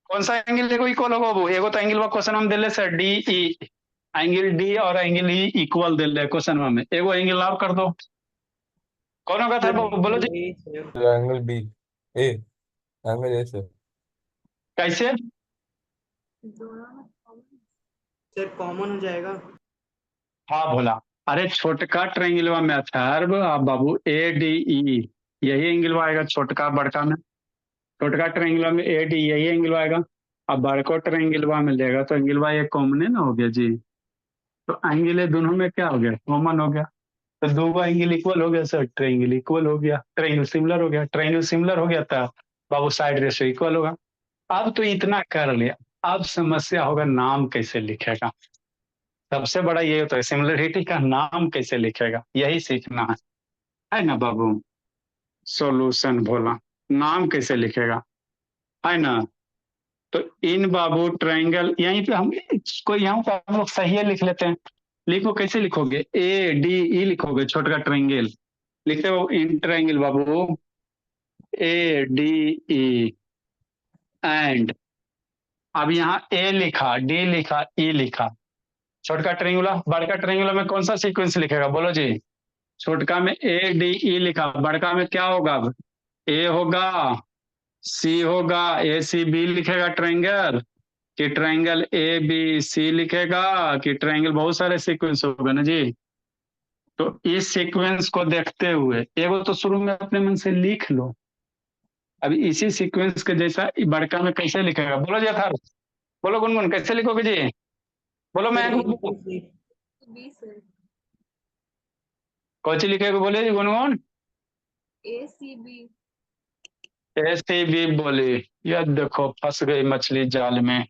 कौन सा एंगल एगो इक्वल होगा बाबू, एगो तो एंगल क्वेश्चन हम दिले sir D E, angle D और एंगल ई इक्वल दिले क्वेश्चन में, एगो एंगल और कर दो, कौन होगा था सर बाबू बोलो जी। Angle A sir. Triangle B, A, angle A sir. कैसे, सर कॉमन हो जाएगा। हाँ बोला, अरे छोटका ट्रायंगल में अथर्व आप बाबू ए डी ई, यही एंगल आएगा छोटका बड़का में, छोटका ट्रायंगल में ए डी यही एंगल आएगा। अब बड़को ट्रायंगल में लेगा तो एंगल ये कॉमन ना हो गया जी, तो एंगल दोनों में क्या हो गया, कॉमन हो गया, तो दो एंगल इक्वल हो गया सर, ट्रायंगल इक्वल हो गया, ट्रायंगल सिमिलर हो गया, ट्रायंगल सिमिलर हो गया था बाबू, साइड रेशियो इक्वल होगा। अब तो इतना कर लिया, अब समस्या होगा नाम कैसे लिखेगा, सबसे बड़ा ये होता है सिमिलरिटी का नाम कैसे लिखेगा, यही सीखना है ना बाबू। सॉल्यूशन बोला, नाम कैसे लिखेगा, है ना। तो इन बाबू ट्रायंगल यहीं पे हम कोई यहाँ पे हम लोग सही है लिख लेते हैं, लिखो कैसे लिखोगे, ए डी ई लिखोगे छोटा ट्रायंगल, लिखते हो in triangle Babu A D E and, अब यहाँ ए लिखा, डी लिखा, ई लिखा, छोटका ट्रायंगुलर, बड़का ट्रायंगुलर में कौन सा सीक्वेंस लिखेगा बोलो जी। छोटका में ए डी ई लिखा, बड़का में क्या होगा, अब ए होगा, सी होगा, ए सी बी लिखेगा ट्रायंगल, कि ट्रायंगल ए बी सी लिखेगा, कि ट्रायंगल बहुत सारे सीक्वेंस होगा ना जी। तो इस सीक्वेंस को देखते हुए एगो तो शुरू में अपने मन से लिख लो, अभी इसी सीक्वेंस के जैसा बड़का में कैसे लिखेगा बोलो जी अथर्व, बोलो गुनगुन कैसे लिखोगे जी, बोलो मैं सर ए बी सी। कौन सी लिखेगा बोले जी गुनगुन, ए सी बी। ए सी बी बोली, ये देखो फंस गई मछली जाल में,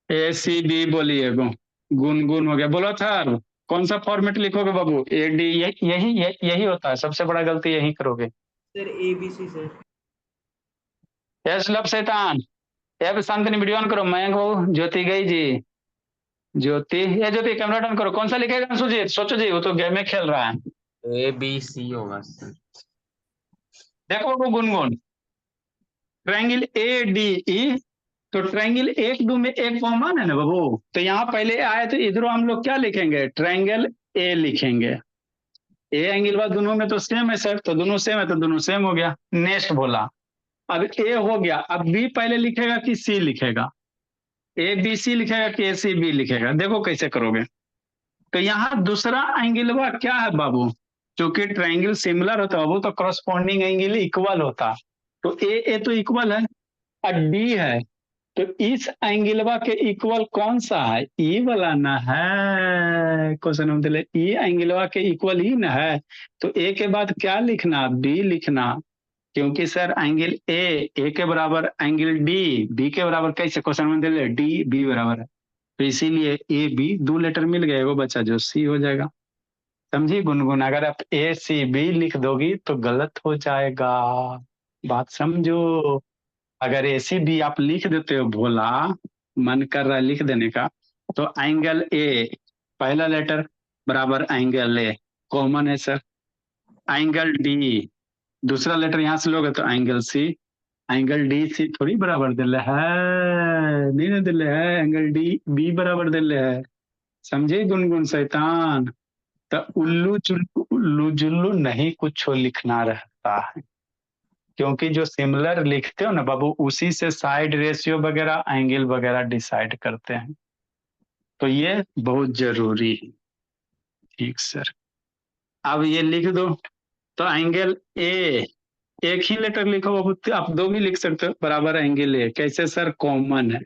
ए सी बी बोली है गुनगुन हो गया, बोलो अथर्व कौन सा फॉर्मेट लिखोगे बाबू, ए डी यही होता है, सबसे बड़ा गलती यही करोगे। Sir A B C sir. Yes लब शैतान, ये शांति वीडियो ऑन करो, मैं ज्योति गई जी, ज्योति ये ज्योति कैमरा ऑन करो, कौन सा लिखेगा सुजीत, सोचो जी वो तो गेम में खेल रहा है। ए बी सी होगा सर। देखो वो गुनगुन, ट्रायंगल ए डी ई, तो ट्रायंगल एक दो में एक कॉमन है ना बाबू, तो यहाँ पहले आए तो इधर हम लोग क्या लिखेंगे, ट्रायंगल ए लिखेंगे, ए एंगल बाद दोनों में तो सेम है सर, तो दोनों सेम है तो दोनों सेम हो गया, नेक्स्ट बोला, अब ए हो गया, अब बी पहले लिखेगा कि सी लिखेगा, ए बी सी लिखेगा कि ए सी बी लिखेगा, देखो कैसे करोगे। तो यहाँ दूसरा एंगल क्या है बाबू, क्योंकि ट्रायंगल सिमिलर होता है वो तो करस्पॉन्डिंग एंगल इक्वल होता, तो ए तो इक्वल है और डी है, तो इस एंगलवा के इक्वल कौन सा है, ई वाला ना है, क्वेश्चन हम दिले ई एंगलवा के इक्वल ही ना है, तो ए के बाद क्या लिखना, बी लिखना, क्योंकि सर एंगल ए के बराबर, एंगल डी बी के बराबर, कैसे क्वेश्चन में दिले डी बी बराबर है, तो इसीलिए ए बी दो लेटर मिल गए, वो बच्चा जो सी हो जाएगा, समझी गुनगुन, अगर आप ए सी बी लिख दोगी तो गलत हो जाएगा, बात समझो। अगर AC B आप लिख देते हो भोला, मन कर रहा है लिख देने का, तो एंगल ए पहला लेटर बराबर एंगल ए कॉमन है सर। एंगल डी दूसरा लेटर यहां से लोगे तो angle C. Angle D C थोड़ी बराबर दिले है, नहीं ना दिले है, एंगल डी बी बराबर दिले है। समझे गुनगुन शैतान? तो उल्लू जुल्लू नहीं कुछ लिखना रहता है, क्योंकि जो सिमिलर लिखते हो ना बाबू, उसी से साइड रेशियो वगैरह एंगल वगैरह डिसाइड करते हैं, तो ये बहुत जरूरी है। ठीक सर, अब ये लिख दो। तो एंगल ए, एक ही लेटर लिखो बाबू, आप दो भी लिख सकते हो, बराबर एंगल ए। कैसे सर? कॉमन है,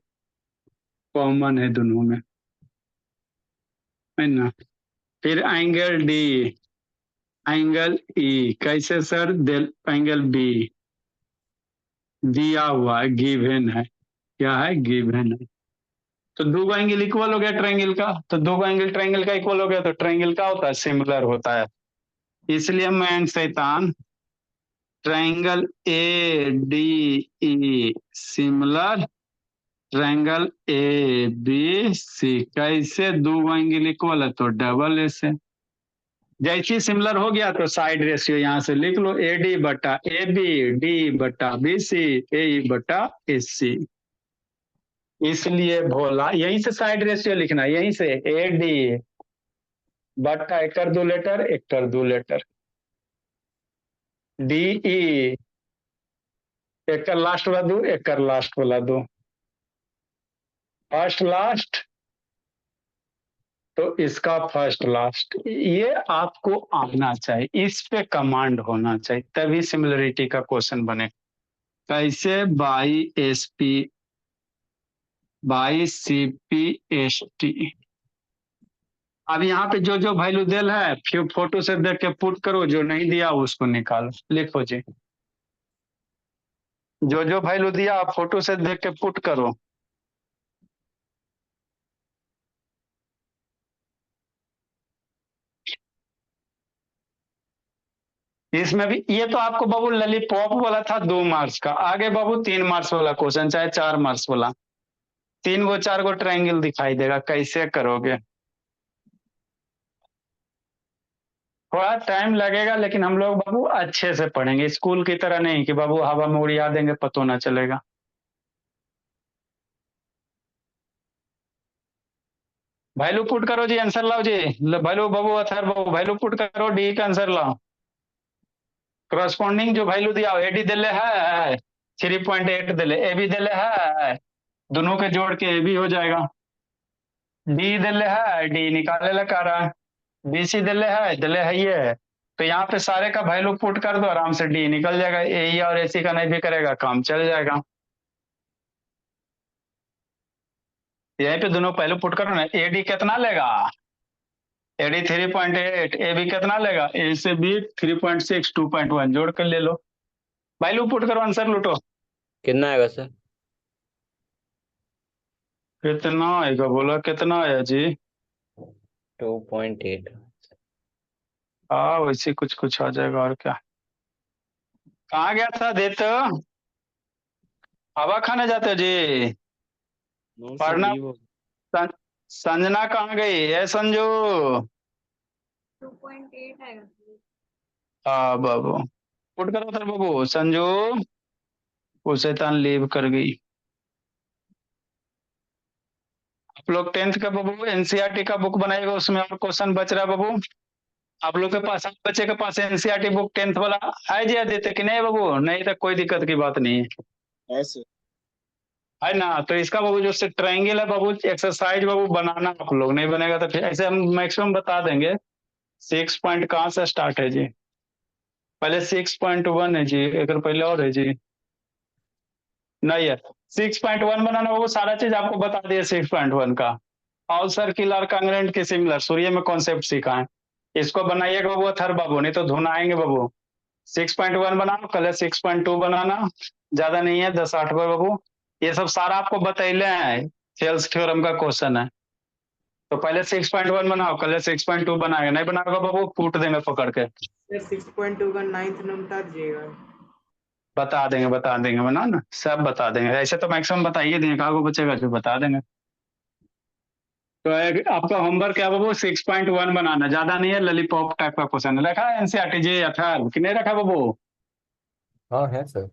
कॉमन है दोनों में, है ना। फिर एंगल डी, एंगल ई कैसे सर? एंगल बी दिया हुआ है, गिवन है। क्या है? गिवन है। तो दो एंगल इक्वल हो गया ट्रायंगल का, तो दो एंगल ट्रायंगल का इक्वल हो गया, तो ट्रायंगल का होता है सिमिलर होता है। इसलिए मैं शैतान triangle A D E similar triangle A B C. कैसे? दो एंगल इक्वल है तो डबल ए से। जैसे सिमिलर हो गया तो साइड रेशियो यहां से लिख लो, ए डी बटा ए बी, डी बटा बी सी, ए बटा ए सी। इसलिए भोला यहीं से साइड रेशियो लिखना, यहीं से ए डी बटा एक कर दो लेटर, एक कर दो लेटर, डी ई एक कर लास्ट वाला दो, एक कर लास्ट वाला दो, फर्स्ट लास्ट तो इसका फर्स्ट लास्ट। ये आपको आना चाहिए, इस पे कमांड होना चाहिए, तभी सिमिलरिटी का क्वेश्चन बने। कैसे? By S P by C P S T. अब यहाँ पे जो जो वैल्यू दिल है फिर फोटो से देख के पुट करो, जो नहीं दिया उसको निकालो, लिखो जी। जो जो वैल्यू दिया आप फोटो से देख के पुट करो। इसमें भी ये तो आपको बाबू ललीपॉप वाला था 2 मार्क्स का, आगे बाबू 3 मार्क्स वाला क्वेश्चन, चाहे 4 मार्क्स वाला, 3 गो 4 गो ट्रायंगल दिखाई देगा, कैसे करोगे? थोड़ा टाइम लगेगा, लेकिन हम लोग बाबू अच्छे से पढ़ेंगे, स्कूल की तरह नहीं कि बाबू हवा में उड़िया देंगे पतो ना चलेगा। वैल्यू पुट करो जी, आंसर लाओ जी। वैल्यू बाबू अथर बाबू वैल्यू पुट करो, डी का आंसर लाओ। करस्पॉन्डिंग जो वैल्यू दिया एडी दिले है 3.8 दिले, ए बी दिले है, दोनों के जोड़ के ए बी हो जाएगा। डी दिले है, डी निकाले लगा रहा है। बीसी दिले है ये, तो यहाँ पे सारे का वैल्यू पुट कर दो, आराम से डी निकल जाएगा। ए और एसी का नहीं भी करेगा, काम चल जाएगा। यहीं पे दोनों पहले पुट करो ना, ए डी कितना लेगा? एडी 3.8, ए बी कितना लेगा? ए से बी 3.6, 2.1 जोड़ कर ले लो, वैल्यू पुट करो, आंसर लूटो। कितना आएगा सर? कितना आएगा? बोला कितना आया जी? 2.8। हाँ वैसे कुछ कुछ आ जाएगा, और क्या। कहाँ गया था देत? हवा खाने जाते हो जी? नो सर, पढ़ना। लीव हो। सं- संजना कहाँ गई है? संजू 2.8 आएगा। हाँ बाबू पुट करो सर बाबू। संजू वो शैतान लीव कर गई। आप लोग 10th का बाबू एनसीईआरटी का बुक बनाएगा, उसमें और क्वेश्चन बच रहा है बाबू। आप लोग के पास, आप बच्चे के पास एनसीईआरटी बुक 10th वाला है जी आदित्य कि नहीं बाबू? नहीं तो कोई दिक्कत की बात नहीं है, है ना। तो इसका बाबू जो ट्रायंगल है बाबू, एक्सरसाइज बाबू बनाना, आप लोग नहीं बनेगा तो फिर ऐसे हम मैक्सिमम बता देंगे। 6 पॉइंट कहाँ से स्टार्ट है जी? पहले 6.1 है जी, एक पहले और है जी, नहीं है। 6.1 बनाना बाबू, सारा चीज आपको बता दिया 6.1 का। ऑल सर्किलर कांग्रेंट के सिमिलर, सूर्य में कॉन्सेप्ट सीखा है, इसको बनाइएगा बाबू थर बाबू, नहीं तो धुन आएंगे बाबू। 6.1 बनाओ, कल 6.2 बनाना, ज्यादा नहीं है, 10-8 बार बाबू। ये सब सारा आपको बतैले हैं, सेल्स थ्योरम का क्वेश्चन है। तो पहले 6.1 बनाओ, कल 6.2 बनाएगा, नहीं बनाओगे बाबू कूट देंगे पकड़ के। 6.2 का 9th नंबर बता दीजिएगा। बता देंगे बना ना, सब बता देंगे, ऐसे तो मैक्सिमम बता ही देंगे, कहाँ को बचेगा जो बता देंगे। तो आपका होमवर्क क्या बाबू 6.1 बनाना, ज्यादा नहीं है, लॉलीपॉप टाइप का क्वेश्चन रखा है एनसीईआरटी JFR कि नहीं रखा बाबू? हाँ है सर।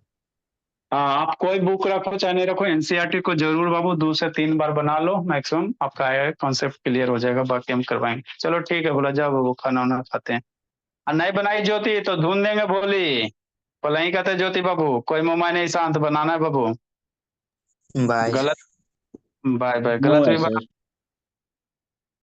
हाँ, आप कोई बुक रखो चाहे नहीं रखो, एनसीईआरटी को जरूर बाबू 2 से 3 बार बना लो, मैक्सिमम आपका कॉन्सेप्ट क्लियर हो जाएगा, बाकी हम करवाएंगे। चलो ठीक है, बोला जाओ बाबू, खाना वाना खाते हैं। और नहीं बनाई ज्योति तो ढूंढ देंगे भोली, बोला ही कहते ज्योति बाबू, कोई मुंह नहीं, शांत बनाना है बाबू। बाय गलत, बाय बाय, नो गलत है भी सर।